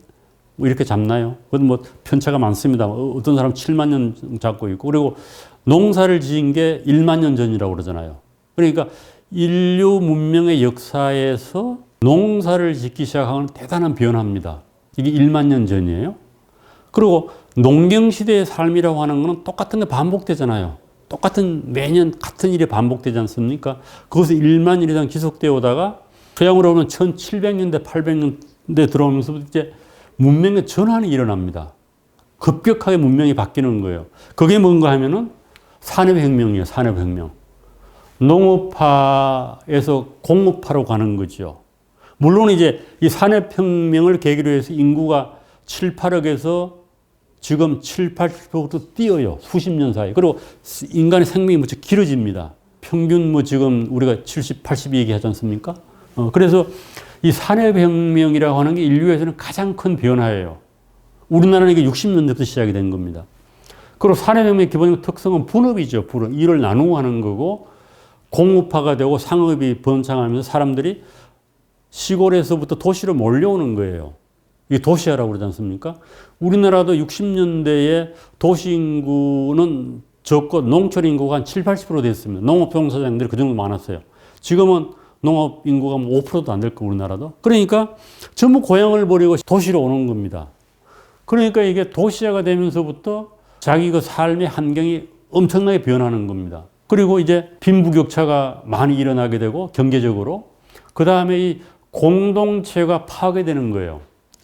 A: 뭐 이렇게 잡나요? 그건 뭐 편차가 많습니다. 어떤 사람 7만 년 잡고 있고 그리고 농사를 지은 게 1만 년 전이라고 그러잖아요. 그러니까 인류 문명의 역사에서 농사를 짓기 시작한 대단한 변화입니다. 이게 1만 년 전이에요. 그리고 농경시대의 삶이라고 하는 것은 똑같은 게 반복되잖아요. 똑같은 매년 같은 일이 반복되지 않습니까? 그것이 1만 년 이상 지속되어 오다가 서양으로 보면 1700년대, 800년대 들어오면서 이제 문명의 전환이 일어납니다. 급격하게 문명이 바뀌는 거예요. 그게 뭔가 하면은 산업혁명이에요. 산업혁명. 농업화에서 공업화로 가는 거죠. 물론 이제 이 산업혁명을 계기로 해서 인구가 7, 8억에서 지금 7, 80%도 뛰어요. 수십 년 사이에. 그리고 인간의 생명이 무척 길어집니다. 평균 뭐 지금 우리가 70, 80 얘기하지 않습니까? 그래서 이 산업혁명이라고 하는 게 인류에서는 가장 큰 변화예요. 우리나라는 이게 60년대부터 시작이 된 겁니다. 그리고 산업혁명의 기본적인 특성은 분업이죠. 분업. 일을 나누고 하는 거고 공업화가 되고 상업이 번창하면서 사람들이 시골에서부터 도시로 몰려오는 거예요. 이게 도시화라고 그러지 않습니까? 우리나라도 60년대에 도시 인구는 적고 농촌 인구가 한 7, 80% 됐습니다. 농업 종사자들이 그 정도 많았어요. 지금은 농업 인구가 5%도 안 될 거고 우리나라도. 그러니까 전부 고향을 버리고 도시로 오는 겁니다. 그러니까 이게 도시화가 되면서부터 자기 그 삶의 환경이 엄청나게 변하는 겁니다. 그리고 이제 빈부격차가 많이 일어나게 되고 경제적으로 그 다음에 이 공동체가 파괴되는 거예요.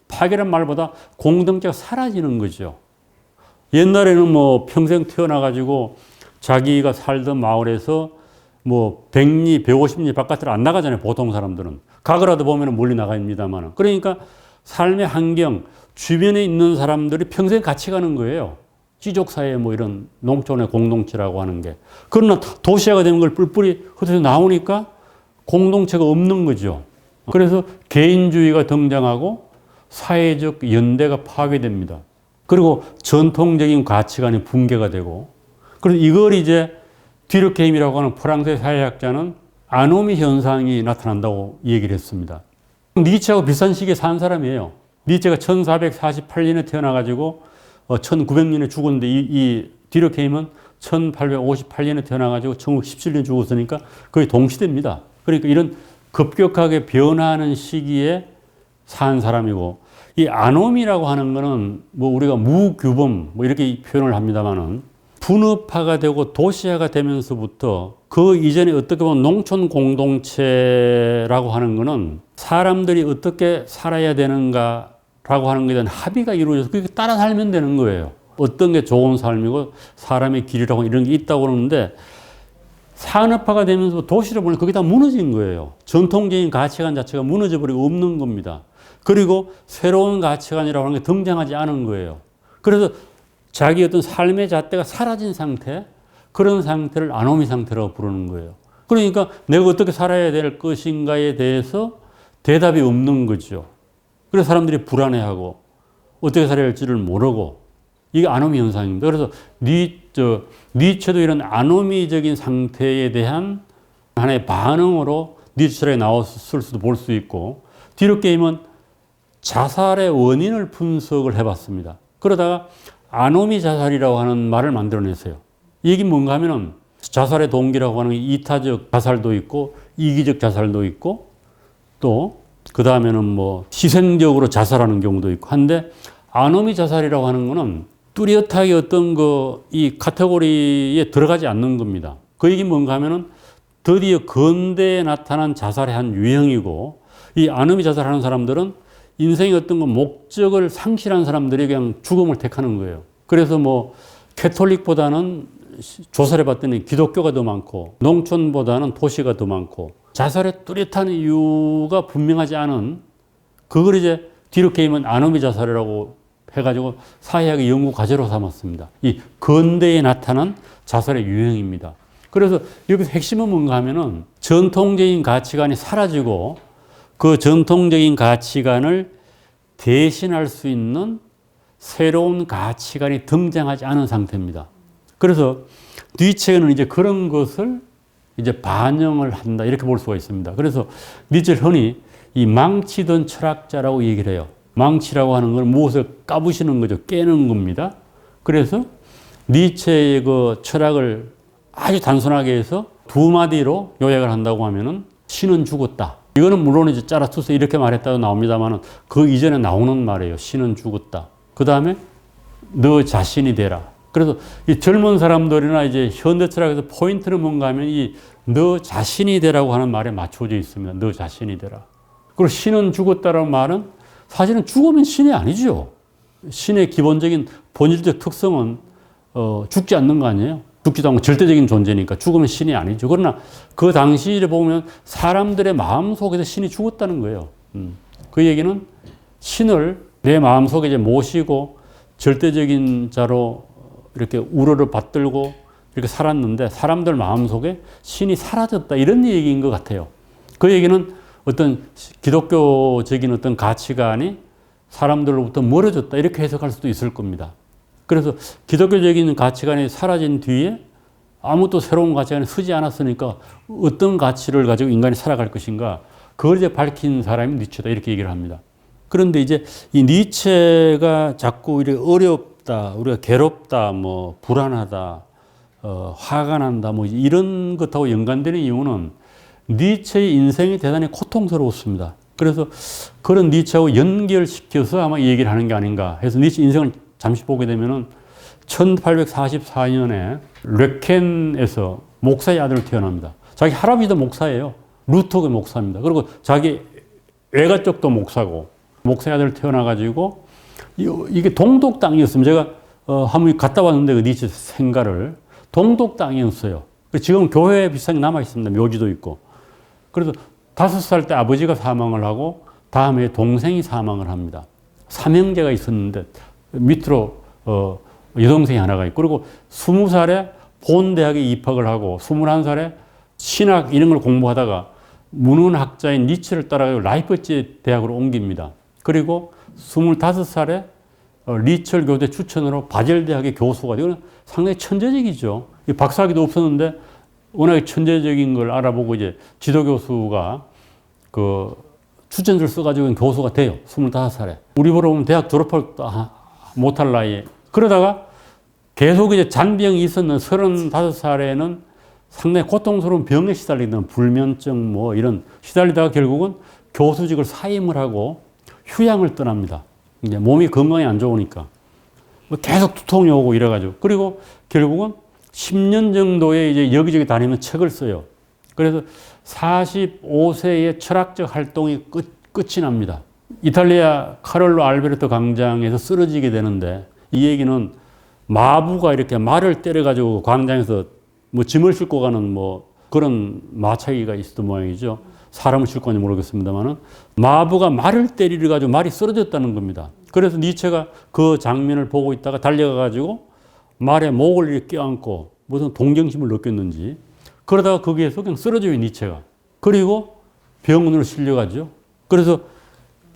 A: 파괴란 말보다 공동체가 사라지는 거죠. 옛날에는 뭐 평생 태어나가지고 자기가 살던 마을에서 뭐 100리, 150리 바깥으로 안 나가잖아요. 보통 사람들은. 가거라도 보면 멀리 나갑니다만. 그러니까 삶의 환경, 주변에 있는 사람들이 평생 같이 가는 거예요. 지족사회 뭐 이런 농촌의 공동체라고 하는 게. 그러나 도시화가 되는 걸 뿔뿔이 흩어져 나오니까 공동체가 없는 거죠. 그래서 개인주의가 등장하고 사회적 연대가 파괴됩니다. 그리고 전통적인 가치관이 붕괴가 되고, 그래서 이걸 이제 뒤르케임이라고 하는 프랑스의 사회학자는 아노미 현상이 나타난다고 얘기를 했습니다. 니체하고 비슷한 시기에 산 사람이에요. 니체가 1448년에 태어나가지고 1900년에 죽었는데 이 뒤르케임은 1858년에 태어나가지고 1917년 죽었으니까 거의 동시대입니다. 그러니까 이런 급격하게 변하는 시기에 산 사람이고, 이 아노미라고 하는 거는 뭐 우리가 무규범 뭐 이렇게 표현을 합니다만은 분업화가 되고 도시화가 되면서부터 그 이전에 어떻게 보면 농촌 공동체라고 하는 거는 사람들이 어떻게 살아야 되는가라고 하는 것에 대한 합의가 이루어져서 그렇게 따라 살면 되는 거예요. 어떤 게 좋은 삶이고 사람의 길이라고 이런 게 있다고 그러는데, 산업화가 되면서 도시를 보면 그게 다 무너진 거예요. 전통적인 가치관 자체가 무너져 버리고 없는 겁니다. 그리고 새로운 가치관이라고 하는 게 등장하지 않은 거예요. 그래서 자기 어떤 삶의 잣대가 사라진 상태, 그런 상태를 아노미 상태라고 부르는 거예요. 그러니까 내가 어떻게 살아야 될 것인가에 대해서 대답이 없는 거죠. 그래서 사람들이 불안해하고 어떻게 살아야 할지를 모르고, 이게 아노미 현상입니다. 그래서 니체도 이런 아노미적인 상태에 대한 하나의 반응으로 니체 철학에 나왔을 수도 볼 수 있고, 뒤르케임은 자살의 원인을 분석을 해봤습니다. 그러다가 아노미 자살이라고 하는 말을 만들어냈어요. 이게 뭔가 하면은 자살의 동기라고 하는 이타적 자살도 있고 이기적 자살도 있고 또 그 다음에는 뭐 희생적으로 자살하는 경우도 있고 한데, 아노미 자살이라고 하는 거는 뚜렷하게 어떤 이 카테고리에 들어가지 않는 겁니다. 그 얘기 뭔가 하면은 드디어 근대에 나타난 자살의 한 유형이고, 이 아노미 자살하는 사람들은 인생의 어떤 목적을 상실한 사람들이 그냥 죽음을 택하는 거예요. 그래서 뭐 캐톨릭보다는 조사를 봤더니 기독교가 더 많고 농촌보다는 도시가 더 많고, 자살의 뚜렷한 이유가 분명하지 않은 그걸 이제 뒤르케임은 아노미 자살이라고 해가지고 사회학의 연구 과제로 삼았습니다. 이 근대에 나타난 자살의 유형입니다. 그래서 여기서 핵심은 뭔가 하면은 전통적인 가치관이 사라지고 그 전통적인 가치관을 대신할 수 있는 새로운 가치관이 등장하지 않은 상태입니다. 그래서 니체는 이제 그런 것을 이제 반영을 한다, 이렇게 볼 수가 있습니다. 그래서 니체를 흔히 이 망치던 철학자라고 얘기를 해요. 망치라고 하는 건 무엇을 까부시는 거죠. 깨는 겁니다. 그래서 니체의 그 철학을 아주 단순하게 해서 두 마디로 요약을 한다고 하면은 신은 죽었다. 이거는 물론 이제 짜라투스 이렇게 말했다고 나옵니다만 그 이전에 나오는 말이에요. 신은 죽었다. 그 다음에 너 자신이 되라. 그래서 이 젊은 사람들이나 이제 현대 철학에서 포인트는 뭔가 하면 이 너 자신이 되라고 하는 말에 맞춰져 있습니다. 너 자신이 되라. 그리고 신은 죽었다라는 말은 사실은 죽으면 신이 아니죠. 신의 기본적인 본질적 특성은 죽지 않는 거 아니에요. 죽지도 않고 절대적인 존재니까 죽으면 신이 아니죠. 그러나 그 당시를 보면 사람들의 마음 속에서 신이 죽었다는 거예요. 그 얘기는 신을 내 마음 속에 이제 모시고 절대적인 자로 이렇게 우러러 받들고 이렇게 살았는데 사람들 마음 속에 신이 사라졌다, 이런 얘기인 것 같아요. 그 얘기는 어떤 기독교적인 어떤 가치관이 사람들로부터 멀어졌다, 이렇게 해석할 수도 있을 겁니다. 그래서 기독교적인 가치관이 사라진 뒤에 아무것도 새로운 가치관이 서지 않았으니까 어떤 가치를 가지고 인간이 살아갈 것인가, 그걸 이제 밝힌 사람이 니체다, 이렇게 얘기를 합니다. 그런데 이제 이 니체가 자꾸 이렇게 어렵다, 우리가 괴롭다, 뭐 불안하다, 화가 난다, 뭐 이런 것하고 연관되는 이유는 니체의 인생이 대단히 고통스러웠습니다. 그래서 그런 니체하고 연결시켜서 아마 이 얘기를 하는 게 아닌가 해서 니체 인생을 잠시 보게 되면은 1844년에 르켄에서 목사의 아들로 태어납니다. 자기 할아버지도 목사예요. 루터가 목사입니다. 그리고 자기 외가 쪽도 목사고, 목사의 아들 태어나가지고, 이게 동독 땅이었습니다. 제가 한번 갔다 왔는데 그 니체 생가를 동독 땅이었어요. 지금 교회 비슷하게 남아있습니다. 묘지도 있고. 그래서 5살 때 아버지가 사망을 하고, 다음에 동생이 사망을 합니다. 삼형제가 있었는데, 밑으로, 여동생이 하나가 있고, 그리고 20살에 본대학에 입학을 하고, 21살에 신학 이런 걸 공부하다가 문헌학자인 니체를 따라가지고 라이프치 대학으로 옮깁니다. 그리고 25살에 리철 교대 추천으로 바젤 대학의 교수가 되고 상당히 천재적이죠. 박사학위도 없었는데 워낙에 천재적인 걸 알아보고 이제 지도 교수가 그 추천서를 써가지고 교수가 돼요. 25살에. 우리 보러 보면 대학 졸업을 못할 나이에. 그러다가 계속 이제 잔병이 있었는 35살에는 상당히 고통스러운 병에 시달리던 불면증 뭐 이런 시달리다가 결국은 교수직을 사임을 하고 휴양을 떠납니다. 이제 몸이 건강이 안 좋으니까. 계속 두통이 오고 이래가지고. 그리고 결국은 10년 정도의 이제 여기저기 다니면서 책을 써요. 그래서 45세의 철학적 활동이 끝이 납니다. 이탈리아 카를로 알베르토 광장에서 쓰러지게 되는데 이 얘기는 마부가 이렇게 말을 때려가지고 광장에서 뭐 짐을 싣고 가는 뭐 그런 마차기가 있었던 모양이죠. 사람을 싣고 가는지 모르겠습니다만은 마부가 말을 때리려 가지고 말이 쓰러졌다는 겁니다. 그래서 니체가 그 장면을 보고 있다가 달려가 가지고 말의 목을 이렇게 껴안고 무슨 동정심을 느꼈는지 그러다가 거기에서 그냥 쓰러져요, 니체가. 그리고 병원으로 실려가죠. 그래서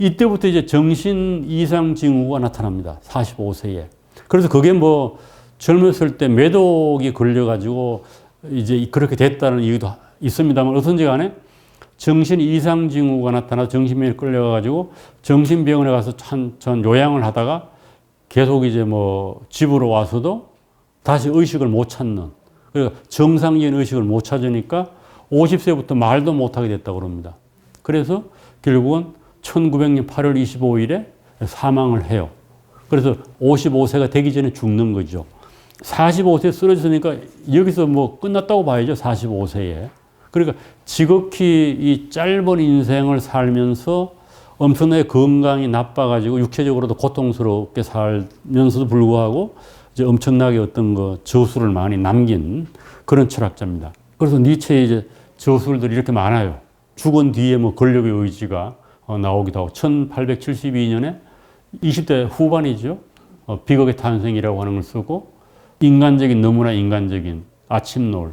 A: 이때부터 이제 정신 이상 징후가 나타납니다. 45세에. 그래서 그게 뭐 젊었을 때 매독이 걸려가지고 이제 그렇게 됐다는 이유도 있습니다만 어떤지 간에 정신 이상 징후가 나타나 정신병에 끌려가가지고 정신병원에 가서 전 요양을 하다가 계속 이제 뭐 집으로 와서도 다시 의식을 못 찾는, 그러니까 정상적인 의식을 못 찾으니까 50세부터 말도 못하게 됐다고 그럽니다. 그래서 결국은 1900년 8월 25일에 사망을 해요. 그래서 55세가 되기 전에 죽는 거죠. 45세에 쓰러졌으니까 여기서 뭐 끝났다고 봐야죠. 45세에. 그러니까 지극히 이 짧은 인생을 살면서 엄청나게 건강이 나빠가지고 육체적으로도 고통스럽게 살면서도 불구하고 이제 엄청나게 어떤 거 저술을 많이 남긴 그런 철학자입니다. 그래서 니체의 이제 저술들이 이렇게 많아요. 죽은 뒤에 뭐 권력의 의지가 나오기도 하고 1872년에 20대 후반이죠. 비극의 탄생이라고 하는 걸 쓰고 인간적인, 너무나 인간적인 아침노을.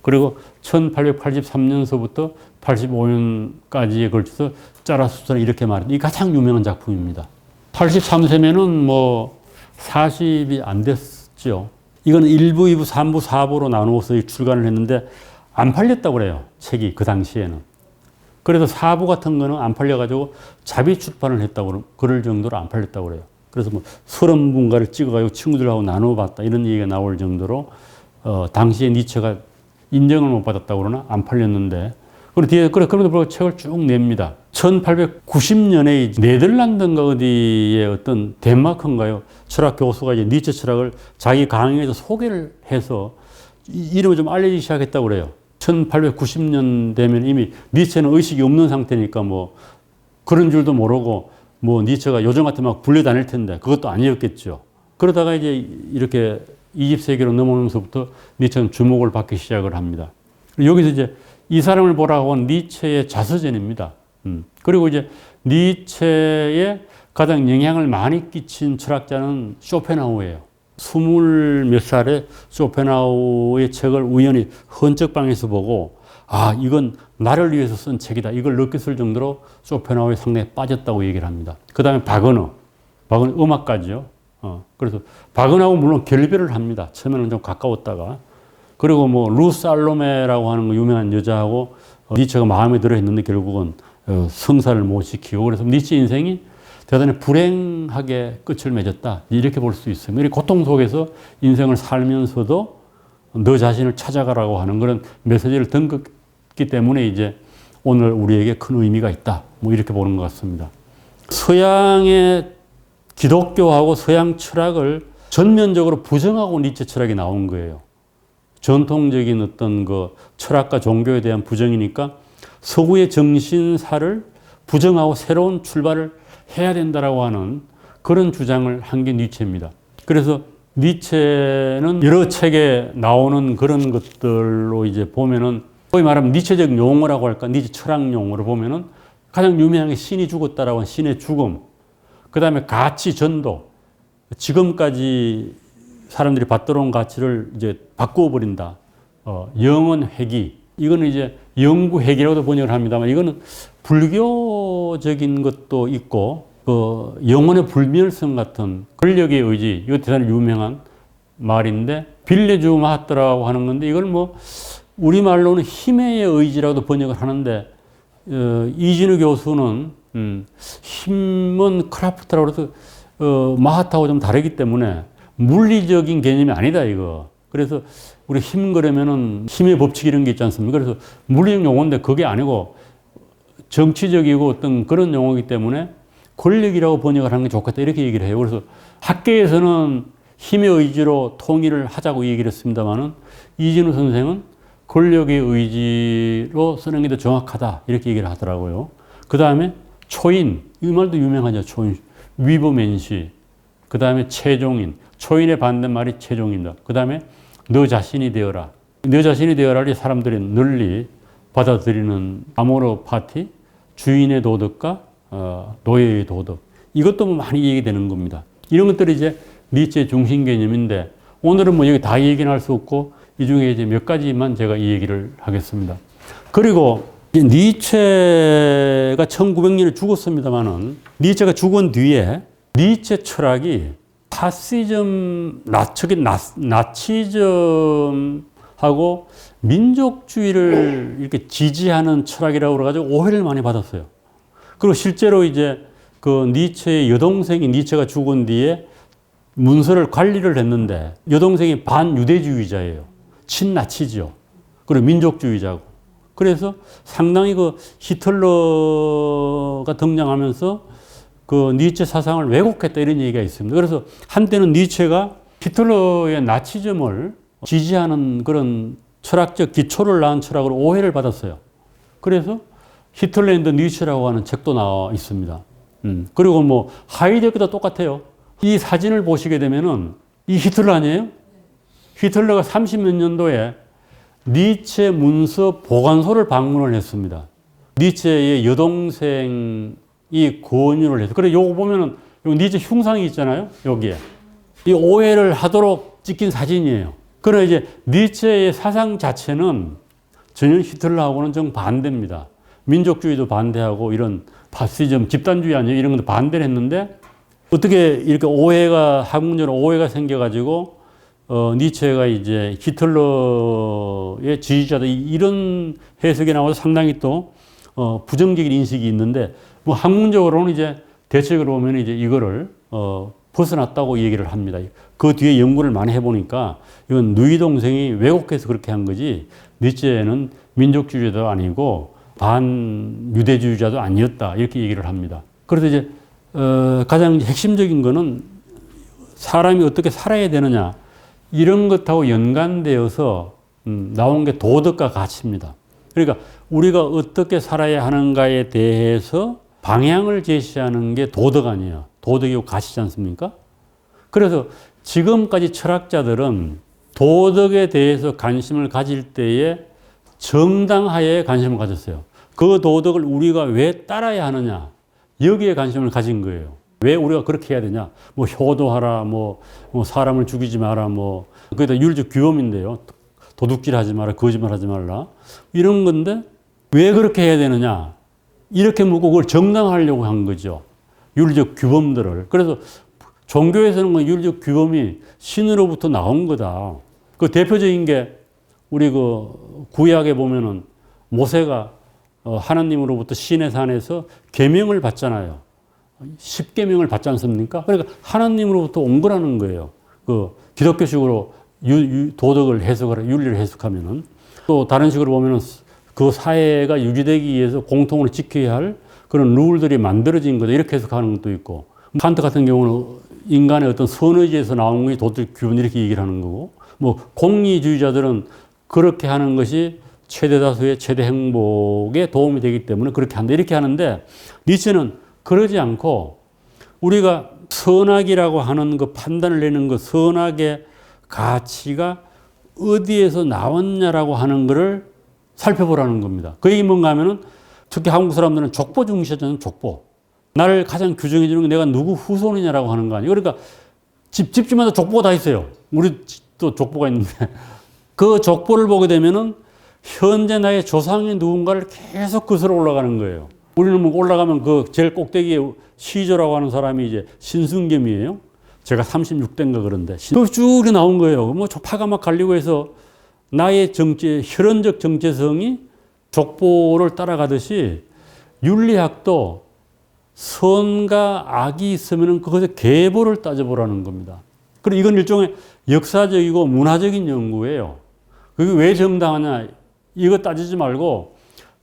A: 그리고 1883년서부터 85년까지에 걸쳐서 짜라수스는 이렇게 말합니다. 이 가장 유명한 작품입니다. 83세면은 뭐 40이 안 됐죠. 이거는 1부, 2부, 3부, 4부로 나누어서 출간을 했는데 안 팔렸다고 그래요. 책이 그 당시에는. 그래서 4부 같은 거는 안 팔려가지고 자비 출판을 했다고 그럴 정도로 안 팔렸다고 그래요. 그래서 뭐 30분가를 찍어가지고 친구들하고 나눠봤다 이런 얘기가 나올 정도로 당시에 니체가 인정을 못 받았다고 그러나 안 팔렸는데 그리고 뒤에 그럼에도 불구하고 책을 쭉 냅니다. 1890년에 네덜란드인가 어디에 어떤 덴마크인가요? 철학 교수가 이제 니체 철학을 자기 강의에서 소개를 해서 이름을 좀 알려지기 시작했다고 그래요. 1890년 되면 이미 니체는 의식이 없는 상태니까 뭐 그런 줄도 모르고 뭐 니체가 요즘 같으면 막 불려다닐 텐데 그것도 아니었겠죠. 그러다가 이제 이렇게 20세기로 넘어오면서부터 니체는 주목을 받기 시작을 합니다. 여기서 이제 이 사람을 보라고 한 니체의 자서전입니다. 그리고 이제 니체에 가장 영향을 많이 끼친 철학자는 쇼펜하우예요. 20몇 살에 쇼펜하우의 책을 우연히 헌책방에서 보고 아 이건 나를 위해서 쓴 책이다. 이걸 느꼈을 정도로 쇼펜하우에 상당히 빠졌다고 얘기를 합니다. 그 다음에 바그너 음악가죠. 그래서 바그너하고 물론 결별을 합니다. 처음에는 좀 가까웠다가 그리고 뭐 루살로메라고 하는 거 유명한 여자하고 니체가 마음에 들어 했는데 결국은 성사를 못 시키고 그래서 니체 인생이 대단히 불행하게 끝을 맺었다. 이렇게 볼 수 있습니다. 이렇게 고통 속에서 인생을 살면서도 너 자신을 찾아가라고 하는 그런 메시지를 던졌기 때문에 이제 오늘 우리에게 큰 의미가 있다. 뭐 이렇게 보는 것 같습니다. 서양의 기독교하고 서양 철학을 전면적으로 부정하고 니체 철학이 나온 거예요. 전통적인 어떤 그 철학과 종교에 대한 부정이니까 서구의 정신사를 부정하고 새로운 출발을 해야 된다라고 하는 그런 주장을 한 게 니체입니다. 그래서 니체는 여러 책에 나오는 그런 것들로 이제 보면은 거의 말하면 니체적 용어라고 할까, 니체 철학 용어로 보면은 가장 유명한 게 신이 죽었다라고 하는 신의 죽음, 그 다음에 가치 전도, 지금까지 사람들이 받들어온 가치를 이제 바꾸어 버린다. 영원 회귀. 이거는 이제 영구 회귀라고도 번역을 합니다만 이거는 불교적인 것도 있고 그 영혼의 불멸성 같은 권력의 의지. 이거 대단히 유명한 말인데 빌레주 마하트라고 하는 건데 이걸 뭐 우리말로는 힘의 의지라고도 번역을 하는데 이진우 교수는 힘은 크라프트라고 해서 마하트하고 좀 다르기 때문에 물리적인 개념이 아니다 이거. 그래서 우리 힘 그러면은 힘의 법칙 이런 게 있지 않습니까? 그래서 물리적 용어인데 그게 아니고 정치적이고 어떤 그런 용어이기 때문에 권력이라고 번역을 하는 게 좋겠다 이렇게 얘기를 해요. 그래서 학계에서는 힘의 의지로 통일을 하자고 얘기를 했습니다만은 이진우 선생은 권력의 의지로 쓰는 게 더 정확하다 이렇게 얘기를 하더라고요. 그 다음에 초인, 이 말도 유명하죠. 초인, 위버맨시. 그 다음에 체종인, 초인의 반대말이 체종입니다. 그 다음에 너 자신이 되어라. 너 자신이 되어라를 사람들이 널리 받아들이는 아모르 파티, 주인의 도덕과 노예의 도덕. 이것도 뭐 많이 얘기되는 겁니다. 이런 것들이 이제 니체의 중심 개념인데 오늘은 뭐 여기 다 얘기는 할 수 없고 이 중에 이제 몇 가지만 제가 이 얘기를 하겠습니다. 그리고 니체가 1900년에 죽었습니다만은 니체가 죽은 뒤에 니체 철학이 파시즘, 나치즘하고 민족주의를 이렇게 지지하는 철학이라고 그래가지고 오해를 많이 받았어요. 그리고 실제로 이제 그 니체의 여동생이 니체가 죽은 뒤에 문서를 관리를 했는데 여동생이 반유대주의자예요. 친나치죠. 그리고 민족주의자고. 그래서 상당히 그 히틀러가 등장하면서 그 니체 사상을 왜곡했다 이런 얘기가 있습니다. 그래서 한때는 니체가 히틀러의 나치즘을 지지하는 그런 철학적 기초를 낳은 철학으로 오해를 받았어요. 그래서 히틀러 앤드 니체라고 하는 책도 나와 있습니다. 그리고 뭐 하이데거도 똑같아요. 이 사진을 보시게 되면은 이 히틀러 아니에요? 히틀러가 30몇 년도에 니체 문서 보관소를 방문을 했습니다. 니체의 여동생이 권유를 해서. 그래, 요거 보면은, 요 니체 흉상이 있잖아요. 여기에. 이 오해를 하도록 찍힌 사진이에요. 그러나 이제 니체의 사상 자체는 전혀 히틀러하고는 좀 반대입니다. 민족주의도 반대하고 이런 파시즘, 집단주의 아니에요. 이런 것도 반대를 했는데 어떻게 이렇게 오해가, 학문적으로 오해가 생겨가지고 니체가 이제 히틀러의 지지자다 이런 해석이 나와서 상당히 또 부정적인 인식이 있는데 뭐 학문적으로는 이제 대책으로 보면 이제 이거를 벗어났다고 얘기를 합니다. 그 뒤에 연구를 많이 해보니까 이건 누이 동생이 왜곡해서 그렇게 한 거지 니체는 민족주의자도 아니고 반유대주의자도 아니었다 이렇게 얘기를 합니다. 그래서 이제 가장 핵심적인 거는 사람이 어떻게 살아야 되느냐 이런 것하고 연관되어서 나온 게 도덕과 가치입니다. 그러니까 우리가 어떻게 살아야 하는가에 대해서 방향을 제시하는 게 도덕 아니에요. 도덕이고 가치지 않습니까? 그래서 지금까지 철학자들은 도덕에 대해서 관심을 가질 때에 정당하에 관심을 가졌어요. 그 도덕을 우리가 왜 따라야 하느냐 여기에 관심을 가진 거예요. 왜 우리가 그렇게 해야 되냐? 뭐 효도하라, 뭐 사람을 죽이지 마라, 뭐 그게 다 윤리적 규범인데요. 도둑질하지 마라, 거짓말하지 말라 이런 건데 왜 그렇게 해야 되느냐? 이렇게 묻고 그걸 정당화하려고 한 거죠. 윤리적 규범들을. 그래서 종교에서는 그 윤리적 규범이 신으로부터 나온 거다. 그 대표적인 게 우리 그 구약에 보면은 모세가 하나님으로부터 시내 산에서 계명을 받잖아요. 십계명을 받지 않습니까? 그러니까 하나님으로부터 온 거라는 거예요. 그 기독교식으로 도덕을 해석을 윤리를 해석하면은 또 다른 식으로 보면은 그 사회가 유지되기 위해서 공통으로 지켜야 할 그런 룰들이 만들어진 거다 이렇게 해석하는 것도 있고 칸트 같은 경우는 인간의 어떤 선의지에서 나온 것이 도덕 기본 이렇게 얘기를 하는 거고 뭐 공리주의자들은 그렇게 하는 것이 최대 다수의 최대 행복에 도움이 되기 때문에 그렇게 한다 이렇게 하는데 니체는 그러지 않고 우리가 선악이라고 하는 그 판단을 내는 그 선악의 가치가 어디에서 나왔냐라고 하는 것을 살펴보라는 겁니다. 그 얘기 뭔가 하면은 특히 한국 사람들은 족보 중시하잖아요. 족보. 나를 가장 규정해 주는 게 내가 누구 후손이냐라고 하는 거 아니에요. 그러니까 집집마다 족보가 다 있어요. 우리 또 족보가 있는데 그 족보를 보게 되면은 현재 나의 조상이 누군가를 계속 거슬러 올라가는 거예요. 우리는 뭐 올라가면 그 제일 꼭대기에 시조라고 하는 사람이 이제 신승겸이에요. 제가 36대인가 그런데. 쭉 나온 거예요. 뭐 파가 막 갈리고 해서 나의 혈연적 정체성이 족보를 따라가듯이 윤리학도 선과 악이 있으면 그것의 계보를 따져보라는 겁니다. 그리고 이건 일종의 역사적이고 문화적인 연구예요. 그게 왜 정당하냐 이거 따지지 말고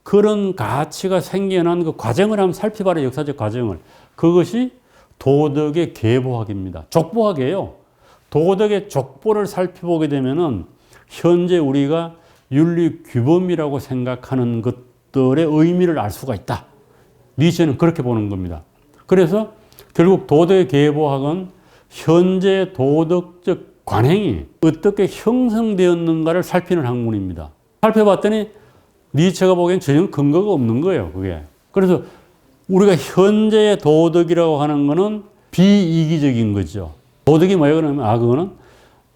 A: 그런 가치가 생겨난 그 과정을 한번 살펴봐라. 역사적 과정을. 그것이 도덕의 계보학입니다. 족보학이에요. 도덕의 족보를 살펴보게 되면은 현재 우리가 윤리 규범이라고 생각하는 것들의 의미를 알 수가 있다. 니체는 그렇게 보는 겁니다. 그래서 결국 도덕의 계보학은 현재 도덕적 관행이 어떻게 형성되었는가를 살피는 학문입니다. 살펴봤더니 니체가 보기엔 전혀 근거가 없는 거예요. 그게. 그래서 우리가 현재의 도덕이라고 하는 거는 비이기적인 거죠. 도덕이 뭐예요? 그러면 그거는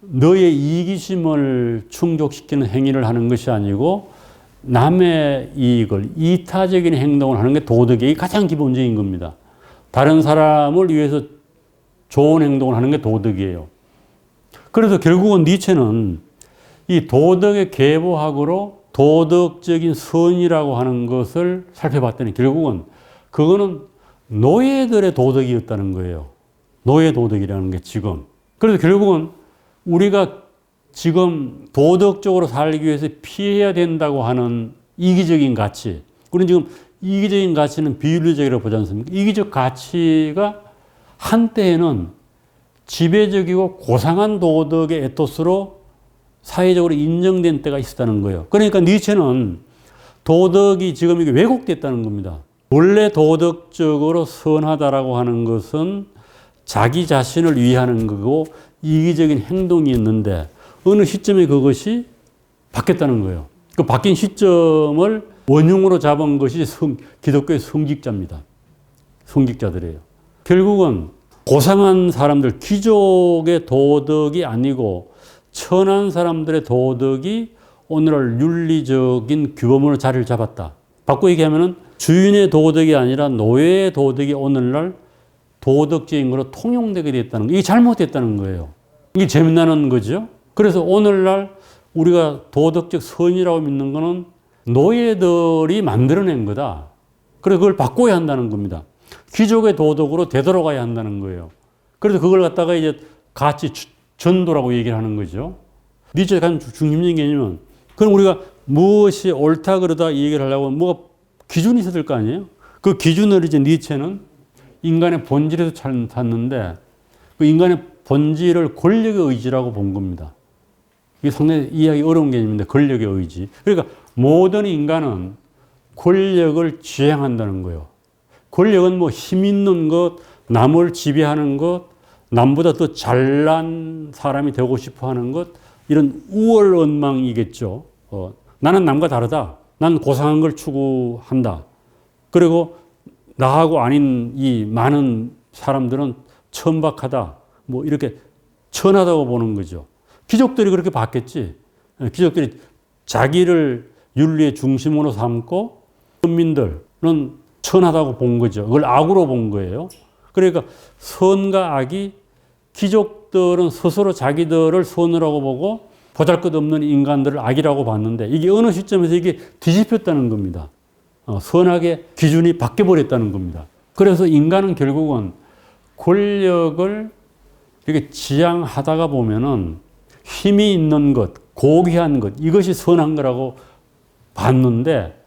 A: 너의 이기심을 충족시키는 행위를 하는 것이 아니고 남의 이익을 이타적인 행동을 하는 게 도덕의 가장 기본적인 겁니다. 다른 사람을 위해서 좋은 행동을 하는 게 도덕이에요. 그래서 결국은 니체는 이 도덕의 계보학으로 도덕적인 선이라고 하는 것을 살펴봤더니 결국은 그거는 노예들의 도덕이었다는 거예요. 노예 도덕이라는 게 지금. 그래서 결국은 우리가 지금 도덕적으로 살기 위해서 피해야 된다고 하는 이기적인 가치. 우리는 지금 이기적인 가치는 비윤리적이라고 보지 않습니까? 이기적 가치가 한때에는 지배적이고 고상한 도덕의 에토스로 사회적으로 인정된 때가 있었다는 거예요. 그러니까 니체는 도덕이 지금 이게 왜곡됐다는 겁니다. 원래 도덕적으로 선하다라고 하는 것은 자기 자신을 위하는 거고 이기적인 행동이었는데 어느 시점에 그것이 바뀌었다는 거예요. 그 바뀐 시점을 원흉으로 잡은 것이 기독교의 성직자입니다. 성직자들이에요. 결국은 고상한 사람들, 귀족의 도덕이 아니고 천한 사람들의 도덕이 오늘날 윤리적인 규범으로 자리를 잡았다. 바꿔 얘기하면 주인의 도덕이 아니라 노예의 도덕이 오늘날 도덕적인 거로 통용되게 됐다는 거. 이게 잘못됐다는 거예요. 이게 재미나는 거죠. 그래서 오늘날 우리가 도덕적 선이라고 믿는 거는 노예들이 만들어낸 거다. 그래서 그걸 바꿔야 한다는 겁니다. 귀족의 도덕으로 되돌아가야 한다는 거예요. 그래서 그걸 갖다가 이제 가치 전도라고 얘기를 하는 거죠. 니체의 가장 중심적인 개념은 그럼 우리가 무엇이 옳다 그러다 이 얘기를 하려고 하면 뭐가 기준이 있어야 될 거 아니에요? 그 기준을 이제 니체는 인간의 본질에서 찾는데 그 인간의 본질을 권력의 의지라고 본 겁니다. 이게 상당히 이해하기 어려운 개념인데 권력의 의지. 그러니까 모든 인간은 권력을 지향한다는 거예요. 권력은 뭐 힘 있는 것, 남을 지배하는 것, 남보다 더 잘난 사람이 되고 싶어 하는 것, 이런 우월언망이겠죠. 나는 남과 다르다. 난 고상한 걸 추구한다. 그리고 나하고 아닌 이 많은 사람들은 천박하다. 뭐 이렇게 천하다고 보는 거죠. 귀족들이 그렇게 봤겠지. 귀족들이 자기를 윤리의 중심으로 삼고 선민들은 천하다고 본 거죠. 그걸 악으로 본 거예요. 그러니까 선과 악이 귀족들은 스스로 자기들을 선이라고 보고 보잘것없는 인간들을 악이라고 봤는데 이게 어느 시점에서 이게 뒤집혔다는 겁니다. 선악의 기준이 바뀌어버렸다는 겁니다. 그래서 인간은 결국은 권력을 이렇게 지향하다가 보면은 힘이 있는 것, 고귀한 것, 이것이 선한 거라고 봤는데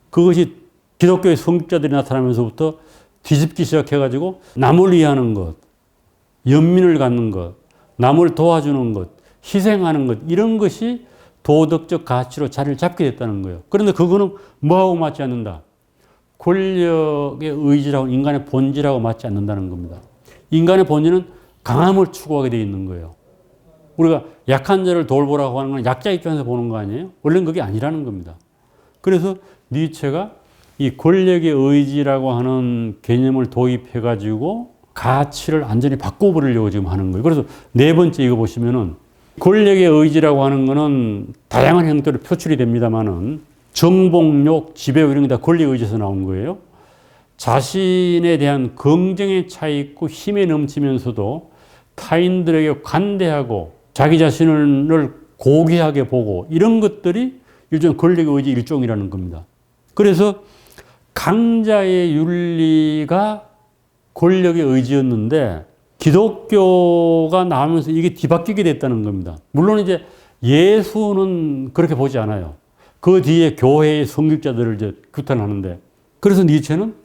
A: 그것이 기독교의 성직자들이 나타나면서부터 뒤집기 시작해가지고 남을 위하는 것, 연민을 갖는 것, 남을 도와주는 것, 희생하는 것, 이런 것이 도덕적 가치로 자리를 잡게 됐다는 거예요. 그런데 그거는 뭐하고 맞지 않는다? 권력의 의지라고, 인간의 본질하고 맞지 않는다는 겁니다. 인간의 본질은 강함을 추구하게 되어 있는 거예요. 우리가 약한 자를 돌보라고 하는 건 약자 입장에서 보는 거 아니에요? 원래는 그게 아니라는 겁니다. 그래서 니체가 이 권력의 의지라고 하는 개념을 도입해가지고 가치를 완전히 바꿔버리려고 지금 하는 거예요. 그래서 네 번째 이거 보시면은 권력의 의지라고 하는 거는 다양한 형태로 표출이 됩니다만은 정복욕, 지배욕 이런 게 다 권력의 의지에서 나온 거예요. 자신에 대한 긍정의 차 있고 힘에 넘치면서도 타인들에게 관대하고 자기 자신을 고귀하게 보고 이런 것들이 일종의 권력의 의지 일종이라는 겁니다. 그래서 강자의 윤리가 권력의 의지였는데 기독교가 나오면서 이게 뒤바뀌게 됐다는 겁니다. 물론 이제 예수는 그렇게 보지 않아요. 그 뒤에 교회의 성직자들을 이제 규탄하는데 그래서 니체는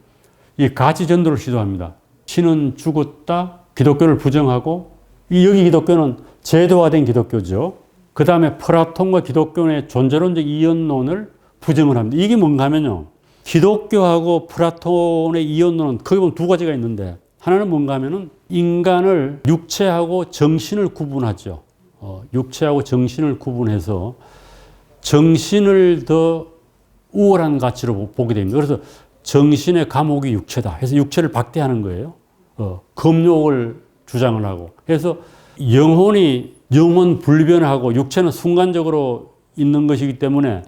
A: 이 가치 전도를 시도합니다. 신은 죽었다. 기독교를 부정하고 여기 기독교는 제도화된 기독교죠. 그 다음에 플라톤과 기독교의 존재론적 이원론을 부정을 합니다. 이게 뭔가 하면요. 기독교하고 플라톤의 이원론은 거기 보면 두 가지가 있는데 하나는 뭔가 하면은 인간을 육체하고 정신을 구분하죠. 육체하고 정신을 구분해서 정신을 더 우월한 가치로 보게 됩니다. 그래서 정신의 감옥이 육체다 해서 육체를 박대하는 거예요. 금욕을 주장을 하고. 그래서 영혼이 영원 불변하고 육체는 순간적으로 있는 것이기 때문에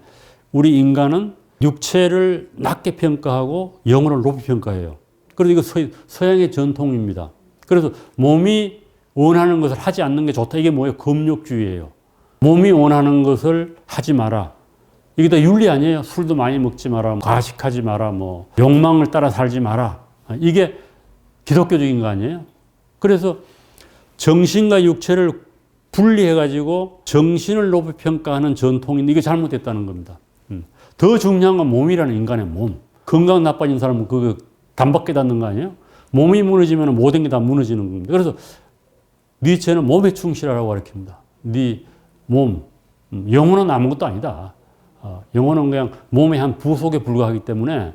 A: 우리 인간은 육체를 낮게 평가하고 영혼을 높이 평가해요. 그래서 이거 서양의 전통입니다. 그래서 몸이 원하는 것을 하지 않는 게 좋다. 이게 뭐예요? 금욕주의예요. 몸이 원하는 것을 하지 마라. 이게 다 윤리 아니에요. 술도 많이 먹지 마라. 과식하지 마라. 뭐 욕망을 따라 살지 마라. 이게 기독교적인 거 아니에요? 그래서 정신과 육체를 분리해가지고 정신을 높이 평가하는 전통인데 이게 잘못됐다는 겁니다. 더 중요한 건 몸이라는 인간의 몸. 건강 나빠진 사람은 그거 단박 깨닫는 거 아니에요? 몸이 무너지면 모든 게 다 무너지는 겁니다. 그래서 니체는 몸에 충실하라고 가르칩니다. 네 몸. 영혼은 아무것도 아니다. 영혼은 그냥 몸의 한 부속에 불과하기 때문에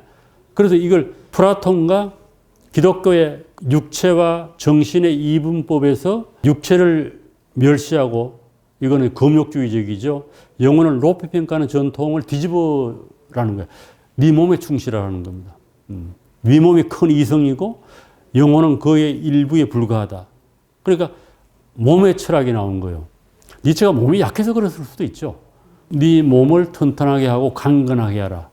A: 그래서 이걸 플라톤과 기독교의 육체와 정신의 이분법에서 육체를 멸시하고 이거는 금욕주의적이죠. 영혼을 높이 평가하는 전통을 뒤집어라는 거예요. 네 몸에 충실하라는 겁니다. 네 몸이 큰 이성이고 영혼은 그의 일부에 불과하다. 그러니까 몸의 철학이 나온 거예요. 니체가 몸이 약해서 그랬을 수도 있죠. 네 몸을 튼튼하게 하고 강건하게 하라.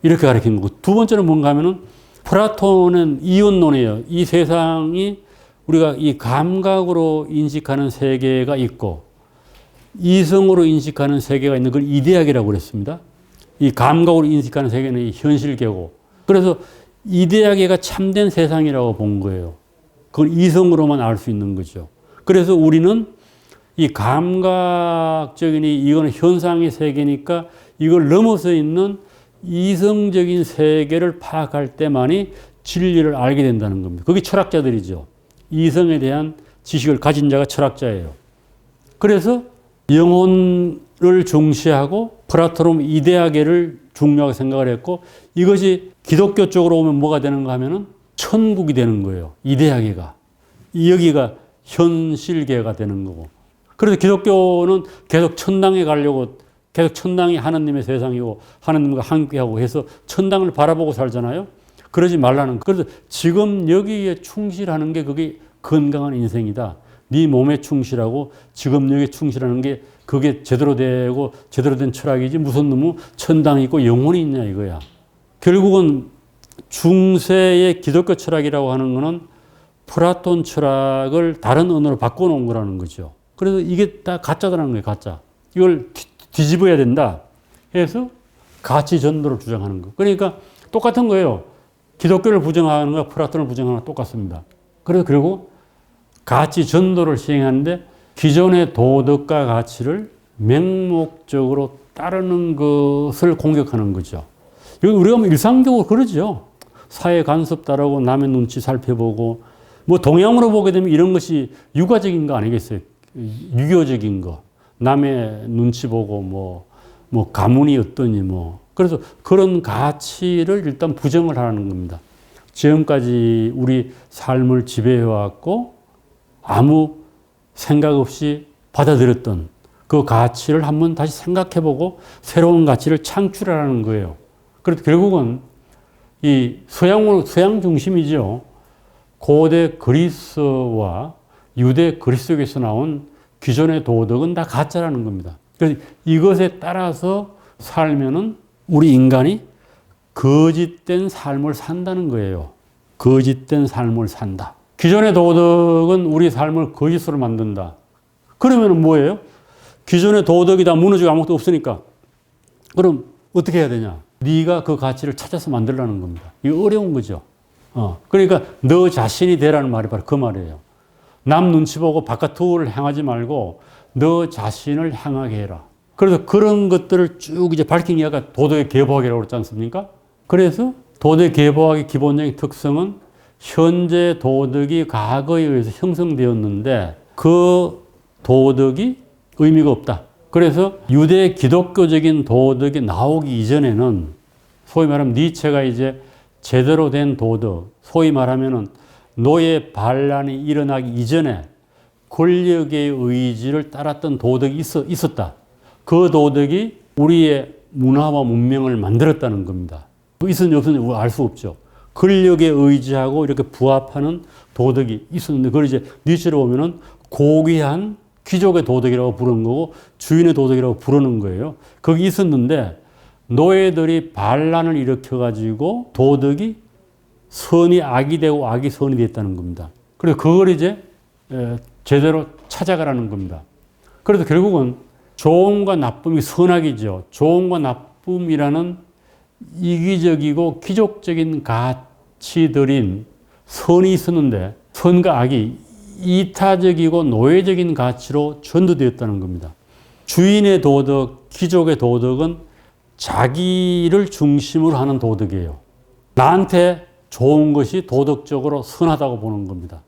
A: 이렇게 가르친 거고. 두 번째는 뭔가 하면은 플라톤은 이원론이에요. 이 세상이 우리가 이 감각으로 인식하는 세계가 있고 이성으로 인식하는 세계가 있는 걸 이데학이라고 그랬습니다. 이 감각으로 인식하는 세계는 이 현실계고 그래서 이데학계가 참된 세상이라고 본 거예요. 그건 이성으로만 알 수 있는 거죠. 그래서 우리는 이 감각적인 이거는 현상의 세계니까 이걸 넘어서 있는 이성적인 세계를 파악할 때만이 진리를 알게 된다는 겁니다. 그게 철학자들이죠. 이성에 대한 지식을 가진 자가 철학자예요. 그래서 영혼을 중시하고 플라톤은 이데아계를 중요하게 생각을 했고 이것이 기독교 쪽으로 오면 뭐가 되는가 하면은 천국이 되는 거예요. 이데아계가. 여기가 현실계가 되는 거고. 그래서 기독교는 계속 천당에 가려고 계속 천당이 하나님의 세상이고 하나님과 함께하고 해서 천당을 바라보고 살잖아요. 그러지 말라는 거. 그래서 지금 여기에 충실하는 게 그게 건강한 인생이다. 네 몸에 충실하고 지금 여기에 충실하는 게 그게 제대로 되고 제대로 된 철학이지 무슨 놈의 천당이 있고 영혼이 있냐 이거야. 결국은 중세의 기독교 철학이라고 하는 거는 플라톤 철학을 다른 언어로 바꿔놓은 거라는 거죠. 그래서 이게 다 가짜라는 거예요. 가짜. 이걸 뒤집어야 된다 해서 가치 전도를 주장하는 거. 그러니까 똑같은 거예요. 기독교를 부정하는 거 플라톤을 부정하는 거 똑같습니다. 그래서 결국 가치 전도를 시행하는데 기존의 도덕과 가치를 맹목적으로 따르는 것을 공격하는 거죠. 이건 우리가 일상적으로 그러죠. 사회 간섭 따르고 남의 눈치 살펴보고 뭐 동양으로 보게 되면 이런 것이 육아적인 거 아니겠어요? 유교적인 거. 남의 눈치 보고 뭐 가문이 어떠니 뭐. 그래서 그런 가치를 일단 부정을 하는 겁니다. 지금까지 우리 삶을 지배해왔고 아무 생각 없이 받아들였던 그 가치를 한번 다시 생각해보고 새로운 가치를 창출하라는 거예요. 그래서 결국은 이 서양 중심이죠. 고대 그리스와 유대 그리스에서 나온 기존의 도덕은 다 가짜라는 겁니다. 그래서 이것에 따라서 살면은 우리 인간이 거짓된 삶을 산다는 거예요. 거짓된 삶을 산다. 기존의 도덕은 우리 삶을 거짓으로 만든다. 그러면 뭐예요? 기존의 도덕이 다 무너지고 아무것도 없으니까. 그럼 어떻게 해야 되냐? 네가 그 가치를 찾아서 만들라는 겁니다. 이거 어려운 거죠. 그러니까 너 자신이 되라는 말이 바로 그 말이에요. 남 눈치 보고 바깥으로 향하지 말고 너 자신을 향하게 해라. 그래서 그런 것들을 쭉 이제 밝힌 이야기가 도덕의 개보학이라고 그랬지 않습니까? 그래서 도덕의 개보학의 기본적인 특성은 현재 도덕이 과거에 의해서 형성되었는데 그 도덕이 의미가 없다. 그래서 유대 기독교적인 도덕이 나오기 이전에는 소위 말하면 니체가 이제 제대로 된 도덕, 소위 말하면은 노예 반란이 일어나기 이전에 권력의 의지를 따랐던 도덕이 있었다. 그 도덕이 우리의 문화와 문명을 만들었다는 겁니다. 있었는지 없었는지 알 수 없죠. 권력에 의지하고 이렇게 부합하는 도덕이 있었는데 그걸 이제 니체로 보면은 고귀한 귀족의 도덕이라고 부르는 거고 주인의 도덕이라고 부르는 거예요. 거기 있었는데 노예들이 반란을 일으켜가지고 도덕이 선이 악이 되고 악이 선이 됐다는 겁니다. 그래서 그걸 이제 제대로 찾아가라는 겁니다. 그래서 결국은 좋음과 나쁨이 선악이죠. 좋음과 나쁨이라는 이기적이고 귀족적인 가치들인 선이 있었는데 선과 악이 이타적이고 노예적인 가치로 전도되었다는 겁니다. 주인의 도덕, 귀족의 도덕은 자기를 중심으로 하는 도덕이에요. 나한테 좋은 것이 도덕적으로 선하다고 보는 겁니다.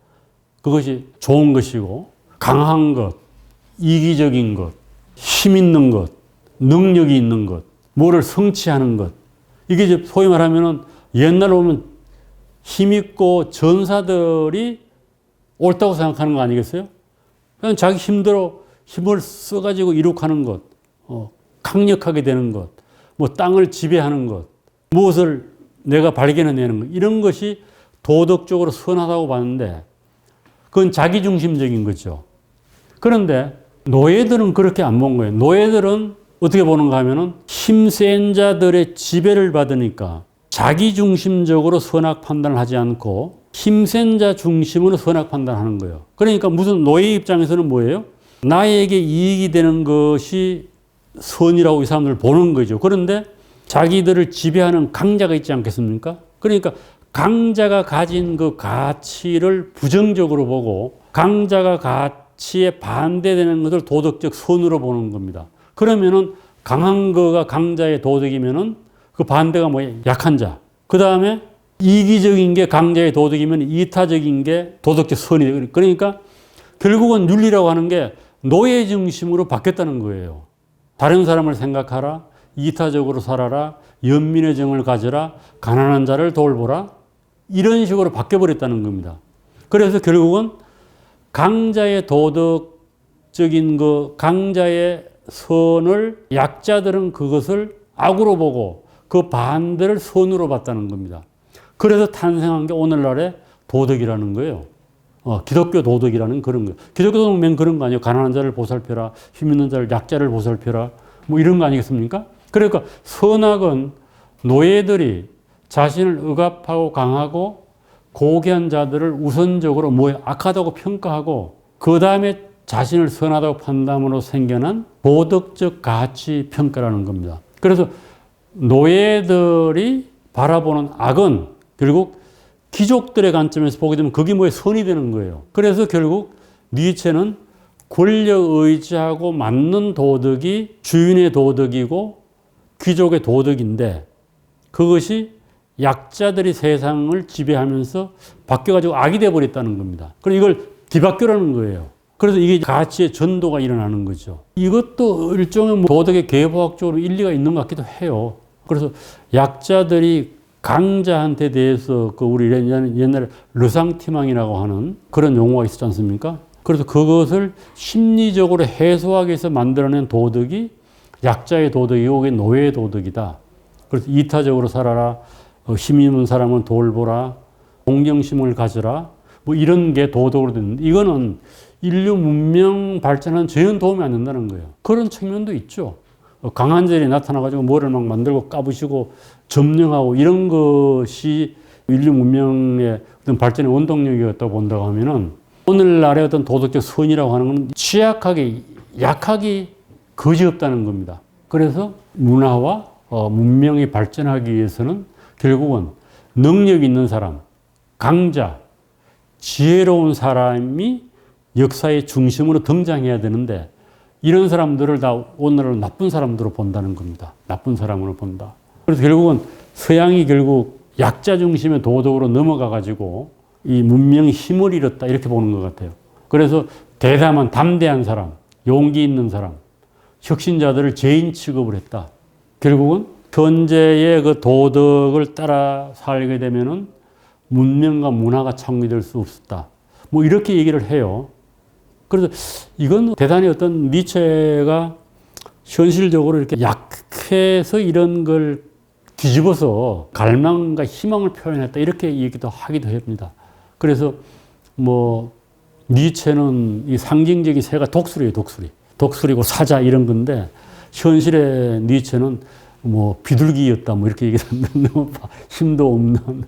A: 그것이 좋은 것이고 강한 것, 이기적인 것, 힘 있는 것, 능력이 있는 것, 뭐를 성취하는 것. 이게 이제 소위 말하면은 옛날로 보면 힘있고 전사들이 옳다고 생각하는 거 아니겠어요? 그냥 자기 힘대로 힘을 써가지고 이룩하는 것, 강력하게 되는 것, 뭐 땅을 지배하는 것, 무엇을 내가 발견해내는 것, 이런 것이 도덕적으로 선하다고 봤는데 그건 자기중심적인 거죠. 그런데 노예들은 그렇게 안 본 거예요. 노예들은 어떻게 보는가 하면은 힘센 자들의 지배를 받으니까 자기중심적으로 선악 판단을 하지 않고 힘센 자 중심으로 선악 판단하는 거예요. 그러니까 무슨 노예 입장에서는 뭐예요? 나에게 이익이 되는 것이 선이라고 이 사람들을 보는 거죠. 그런데 자기들을 지배하는 강자가 있지 않겠습니까? 그러니까 강자가 가진 그 가치를 부정적으로 보고 강자가 가치에 반대되는 것을 도덕적 선으로 보는 겁니다. 그러면은 강한 거가 강자의 도덕이면은 그 반대가 뭐예요? 약한 자. 그 다음에 이기적인 게 강자의 도덕이면 이타적인 게 도덕적 선이. 그러니까 결국은 윤리라고 하는 게 노예 중심으로 바뀌었다는 거예요. 다른 사람을 생각하라, 이타적으로 살아라, 연민의 정을 가져라, 가난한 자를 돌보라, 이런 식으로 바뀌어버렸다는 겁니다. 그래서 결국은 강자의 도덕적인 그 강자의 선을 약자들은 그것을 악으로 보고 그 반대를 선으로 봤다는 겁니다. 그래서 탄생한 게 오늘날의 도덕이라는 거예요. 기독교 도덕이라는 그런 거예요. 기독교 도덕은 그런 거 아니에요. 가난한 자를 보살펴라, 힘 있는 자를, 약자를 보살펴라, 뭐 이런 거 아니겠습니까? 그러니까 선악은 노예들이 자신을 억압하고 강하고 고귀한 자들을 우선적으로 악하다고 평가하고 그 다음에 자신을 선하다고 판단으로 생겨난 도덕적 가치 평가라는 겁니다. 그래서 노예들이 바라보는 악은 결국 귀족들의 관점에서 보게 되면 그게 뭐에 선이 되는 거예요. 그래서 결국 니체는 권력 의지하고 맞는 도덕이 주인의 도덕이고 귀족의 도덕인데 그것이 약자들이 세상을 지배하면서 바뀌어가지고 악이 돼버렸다는 겁니다. 그래서 이걸 뒤바뀌라는 거예요. 그래서 이게 가치의 전도가 일어나는 거죠. 이것도 일종의 도덕의 계보학적으로 일리가 있는 것 같기도 해요. 그래서 약자들이 강자한테 대해서 우리 옛날에 르상티망이라고 하는 그런 용어가 있었지 않습니까? 그래서 그것을 심리적으로 해소하기 위해서 만들어낸 도덕이 약자의 도덕이고 그게 노예의 도덕이다. 그래서 이타적으로 살아라. 힘 있는 사람은 돌보라. 공경심을 가져라. 뭐 이런 게 도덕으로 됐는데 이거는 인류 문명 발전하는 전혀 도움이 안 된다는 거예요. 그런 측면도 있죠. 강한 젤이 나타나가지고 뭐를 막 만들고 까부시고 점령하고 이런 것이 인류 문명의 어떤 발전의 원동력이었다고 본다고 하면은 오늘날의 어떤 도덕적 선이라고 하는 건 취약하게, 약하게 거지없다는 겁니다. 그래서 문화와 문명이 발전하기 위해서는 결국은 능력 있는 사람, 강자, 지혜로운 사람이 역사의 중심으로 등장해야 되는데 이런 사람들을 다 오늘은 나쁜 사람들로 본다는 겁니다. 나쁜 사람으로 본다. 그래서 결국은 서양이 결국 약자 중심의 도덕으로 넘어가 가지고 이 문명의 힘을 잃었다 이렇게 보는 것 같아요. 그래서 대담한 담대한 사람, 용기 있는 사람, 혁신자들을 죄인 취급을 했다. 결국은 현재의 그 도덕을 따라 살게 되면은 문명과 문화가 창립될 수 없었다. 뭐 이렇게 얘기를 해요. 그래서 이건 대단히 어떤 니체가 현실적으로 이렇게 약해서 이런 걸 뒤집어서 갈망과 희망을 표현했다. 이렇게 얘기도 하기도 합니다. 그래서 뭐 니체는 이 상징적인 새가 독수리예요, 독수리. 독수리고 사자 이런 건데 현실의 니체는 뭐 비둘기였다. 뭐 이렇게 얘기하는데 너무 힘도 없는.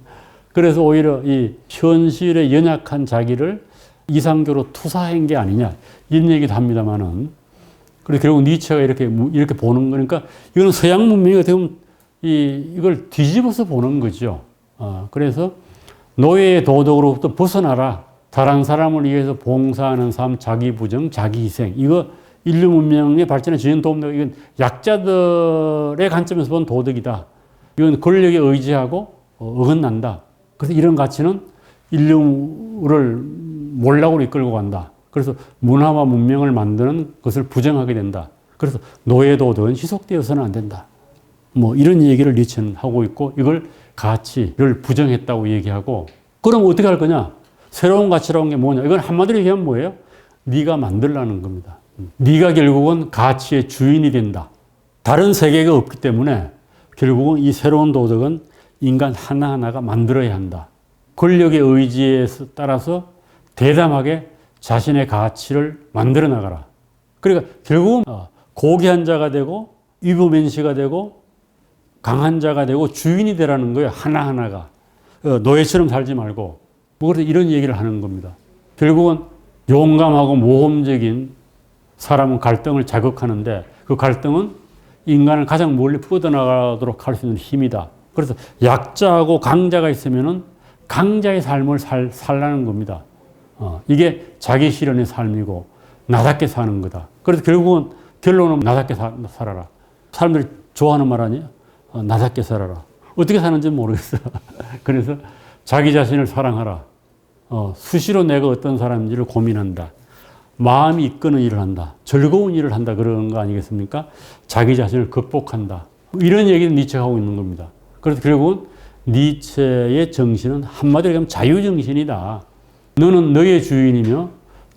A: 그래서 오히려 이 현실에 연약한 자기를 이상교로 투사한 게 아니냐 이런 얘기도 합니다만은 그래서 결국 니체가 이렇게 보는 거니까 이거는 서양 문명이 어떻게 보면 이걸 뒤집어서 보는 거죠. 그래서 노예의 도덕으로부터 벗어나라. 다른 사람을 위해서 봉사하는 삶, 자기 부정, 자기 희생. 이거 인류 문명의 발전에 전혀 도움되고 이건 약자들의 관점에서 본 도덕이다. 이건 권력에 의지하고 어긋난다. 그래서 이런 가치는 인류를 몰락으로 이끌고 간다. 그래서 문화와 문명을 만드는 것을 부정하게 된다. 그래서 노예도덕은 희석되어서는 안 된다. 뭐 이런 얘기를 니체는 하고 있고 이걸 가치를 부정했다고 얘기하고 그럼 어떻게 할 거냐? 새로운 가치라는 게 뭐냐? 이건 한마디로 얘기하면 뭐예요? 네가 만들라는 겁니다. 네가 결국은 가치의 주인이 된다. 다른 세계가 없기 때문에 결국은 이 새로운 도덕은 인간 하나하나가 만들어야 한다. 권력의 의지에 따라서 대담하게 자신의 가치를 만들어 나가라. 그러니까 결국은 고귀한 자가 되고 위부면시가 되고 강한 자가 되고 주인이 되라는 거예요. 하나하나가. 노예처럼 살지 말고. 그래서 이런 얘기를 하는 겁니다. 결국은 용감하고 모험적인 사람은 갈등을 자극하는데 그 갈등은 인간을 가장 멀리 뻗어나가도록 할 수 있는 힘이다. 그래서 약자하고 강자가 있으면은 강자의 삶을 살라는 겁니다. 이게 자기 실현의 삶이고 나답게 사는 거다. 그래서 결국은 결론은 나답게 살아라. 사람들이 좋아하는 말 아니에요? 나답게 살아라. 어떻게 사는지는 모르겠어. 그래서 자기 자신을 사랑하라. 수시로 내가 어떤 사람인지를 고민한다. 마음이 이끄는 일을 한다. 즐거운 일을 한다. 그런 거 아니겠습니까? 자기 자신을 극복한다. 이런 얘기를 니체가 하고 있는 겁니다. 그래서 결국은 니체의 정신은 한마디로 얘기하면 자유정신이다. 너는 너의 주인이며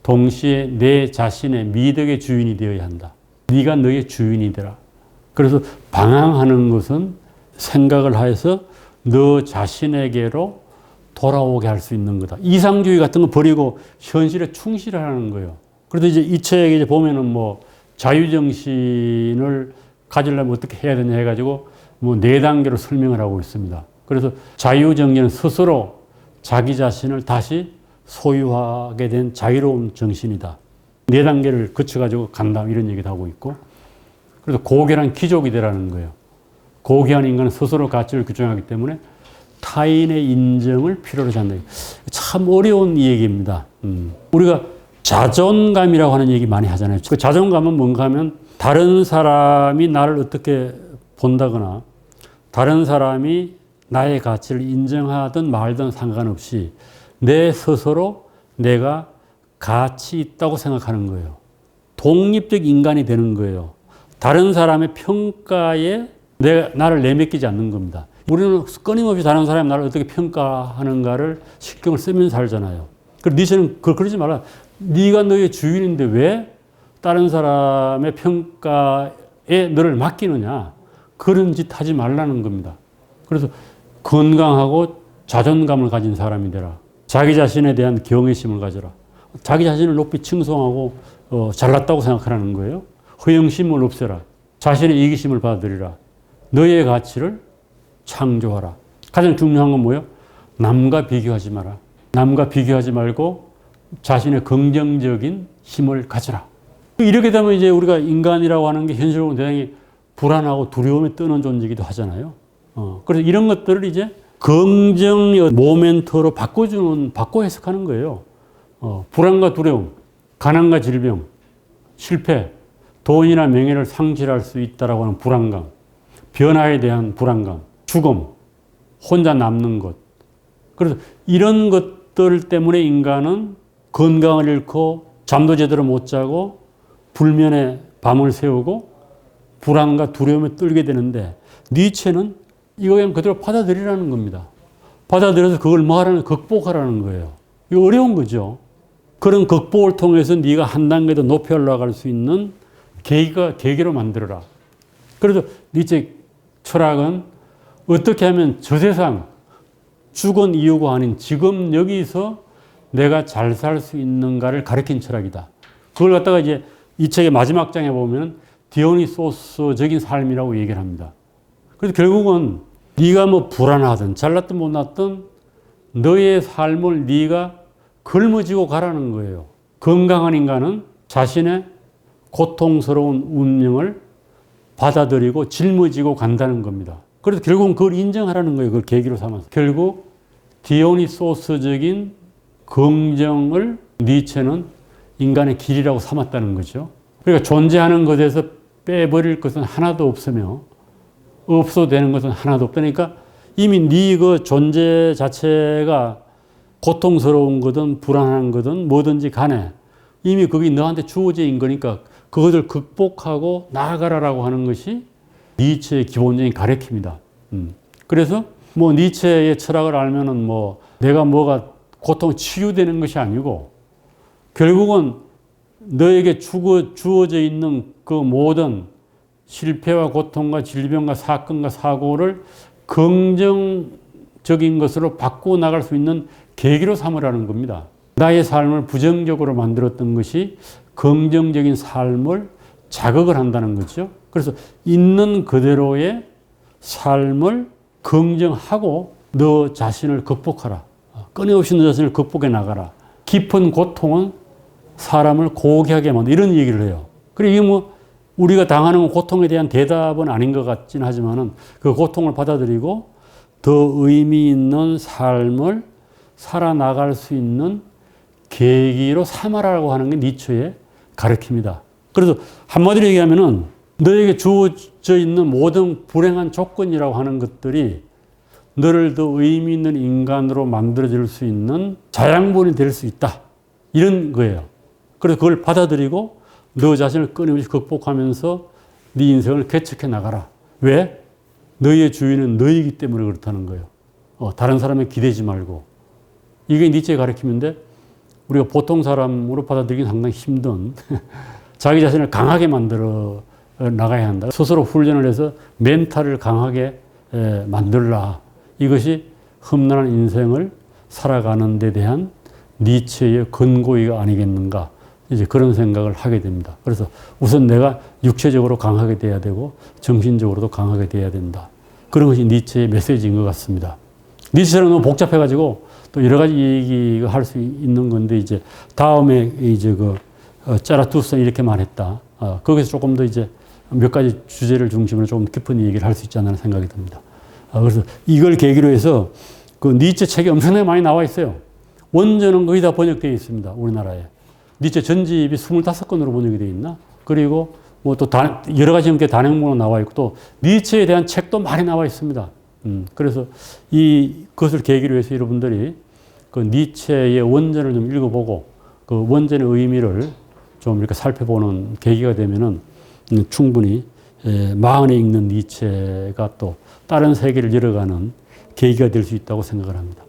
A: 동시에 내 자신의 미덕의 주인이 되어야 한다. 네가 너의 주인이 되라. 그래서 방황하는 것은 생각을 하여서 너 자신에게로 돌아오게 할 수 있는 거다. 이상주의 같은 거 버리고 현실에 충실하라는 거예요. 그래도 이제 이 책에 이제 보면은 뭐 자유정신을 가지려면 어떻게 해야 되냐 해가지고 뭐 4단계로 설명을 하고 있습니다. 그래서 자유정신은 스스로 자기 자신을 다시 소유하게 된 자유로운 정신이다. 4단계를 거쳐가지고 간다. 이런 얘기도 하고 있고. 그래서 고귀한 귀족이 되라는 거예요. 고귀한 인간은 스스로 가치를 규정하기 때문에 타인의 인정을 필요로 한다. 참 어려운 얘기입니다. 우리가 자존감이라고 하는 얘기 많이 하잖아요. 그 자존감은 뭔가 하면 다른 사람이 나를 어떻게 본다거나 다른 사람이 나의 가치를 인정하든 말든 상관없이 내 스스로 내가 가치 있다고 생각하는 거예요. 독립적 인간이 되는 거예요. 다른 사람의 평가에 나를 내맡기지 않는 겁니다. 우리는 끊임없이 다른 사람이 나를 어떻게 평가하는가를 신경을 쓰면서 살잖아요. 그리고 니체는 그러지 말라. 네가 너의 주인인데 왜 다른 사람의 평가에 너를 맡기느냐. 그런 짓 하지 말라는 겁니다. 그래서 건강하고 자존감을 가진 사람이 되라. 자기 자신에 대한 경외심을 가져라. 자기 자신을 높이 칭송하고 잘났다고 생각하라는 거예요. 허영심을 없애라. 자신의 이기심을 받아들이라. 너의 가치를 창조하라. 가장 중요한 건 뭐예요? 남과 비교하지 마라. 남과 비교하지 말고 자신의 긍정적인 힘을 가져라. 이렇게 되면 이제 우리가 인간이라고 하는 게 현실적으로 대단히 불안하고 두려움에 떠는 존재이기도 하잖아요. 그래서 이런 것들을 이제 긍정의 모멘트로 바꿔 해석하는 거예요. 불안과 두려움, 가난과 질병, 실패, 돈이나 명예를 상실할 수 있다라고 하는 불안감, 변화에 대한 불안감, 죽음, 혼자 남는 것. 그래서 이런 것들 때문에 인간은 건강을 잃고 잠도 제대로 못 자고 불면에 밤을 새우고 불안과 두려움에 떨게 되는데 니체는 이거 그냥 그대로 받아들이라는 겁니다. 받아들여서 그걸 뭐 하라는 극복하라는 거예요. 이거 어려운 거죠. 그런 극복을 통해서 네가 한 단계 더 높이 올라갈 수 있는 계기로 만들어라. 그래서 니체 철학은 어떻게 하면 저 세상 죽은 이유가 아닌 지금 여기서 내가 잘 살 수 있는가를 가르친 철학이다. 그걸 갖다가 이제 이 책의 마지막 장에 보면 디오니소스적인 삶이라고 얘기를 합니다. 그래서 결국은 네가 뭐 불안하든 잘났든 못났든 너의 삶을 네가 걸머지고 가라는 거예요. 건강한 인간은 자신의 고통스러운 운명을 받아들이고 짊어지고 간다는 겁니다. 그래서 결국은 그걸 인정하라는 거예요. 그걸 계기로 삼아서. 결국 디오니소스적인 긍정을 니체는 인간의 길이라고 삼았다는 거죠. 그러니까 존재하는 것에서 빼버릴 것은 하나도 없으며 없어도 되는 것은 하나도 없다니까 이미 네 그 존재 자체가 고통스러운 거든 불안한 거든 뭐든지 간에 이미 그게 너한테 주어진 거니까 그것을 극복하고 나아가라라고 하는 것이 니체의 기본적인 가르침이다. 그래서 뭐 니체의 철학을 알면은 뭐 내가 뭐가 고통 치유되는 것이 아니고 결국은 너에게 주어져 있는 그 모든 실패와 고통과 질병과 사건과 사고를 긍정적인 것으로 바꾸어 나갈 수 있는 계기로 삼으라는 겁니다. 나의 삶을 부정적으로 만들었던 것이 긍정적인 삶을 자극을 한다는 거죠. 그래서 있는 그대로의 삶을 긍정하고 너 자신을 극복하라. 끊임없이 너 자신을 극복해 나가라. 깊은 고통은 사람을 고귀하게 만든다. 이런 얘기를 해요. 그리고 이게 뭐 우리가 당하는 고통에 대한 대답은 아닌 것 같긴 하지만은 그 고통을 받아들이고 더 의미 있는 삶을 살아나갈 수 있는 계기로 삼아라고 하는 게 니체의 가르침이다. 그래서 한마디로 얘기하면은 너에게 주어져 있는 모든 불행한 조건이라고 하는 것들이 너를 더 의미 있는 인간으로 만들어질 수 있는 자양분이 될 수 있다. 이런 거예요. 그래서 그걸 받아들이고 너 자신을 끊임없이 극복하면서 네 인생을 개척해 나가라. 왜? 너의 주인은 너이기 때문에 그렇다는 거예요. 다른 사람에 기대지 말고. 이게 니체의 가르침인데 우리가 보통 사람으로 받아들이기는 상당히 힘든 자기 자신을 강하게 만들어 나가야 한다. 스스로 훈련을 해서 멘탈을 강하게 만들라. 이것이 험난한 인생을 살아가는 데 대한 니체의 권고가 아니겠는가. 이제 그런 생각을 하게 됩니다. 그래서 우선 내가 육체적으로 강하게 돼야 되고 정신적으로도 강하게 돼야 된다. 그런 것이 니체의 메시지인 것 같습니다. 니체는 너무 복잡해가지고 또 여러 가지 얘기가 할 수 있는 건데 이제 다음에 이제 짜라투스는 이렇게 말했다. 거기서 조금 더 이제 몇 가지 주제를 중심으로 조금 깊은 얘기를 할 수 있지 않나 생각이 듭니다. 그래서 이걸 계기로 해서 그 니체 책이 엄청나게 많이 나와 있어요. 원전은 거의 다 번역되어 있습니다. 우리나라에. 니체 전집이 25권으로 번역이 되어 있나? 그리고 뭐 또 여러 가지 형태의 단행본으로 나와 있고 또 니체에 대한 책도 많이 나와 있습니다. 그래서 그것을 계기로 해서 여러분들이 그 니체의 원전을 좀 읽어보고 그 원전의 의미를 좀 이렇게 살펴보는 계기가 되면은 충분히 마흔에 읽는 니체가 또 다른 세계를 열어가는 계기가 될 수 있다고 생각을 합니다.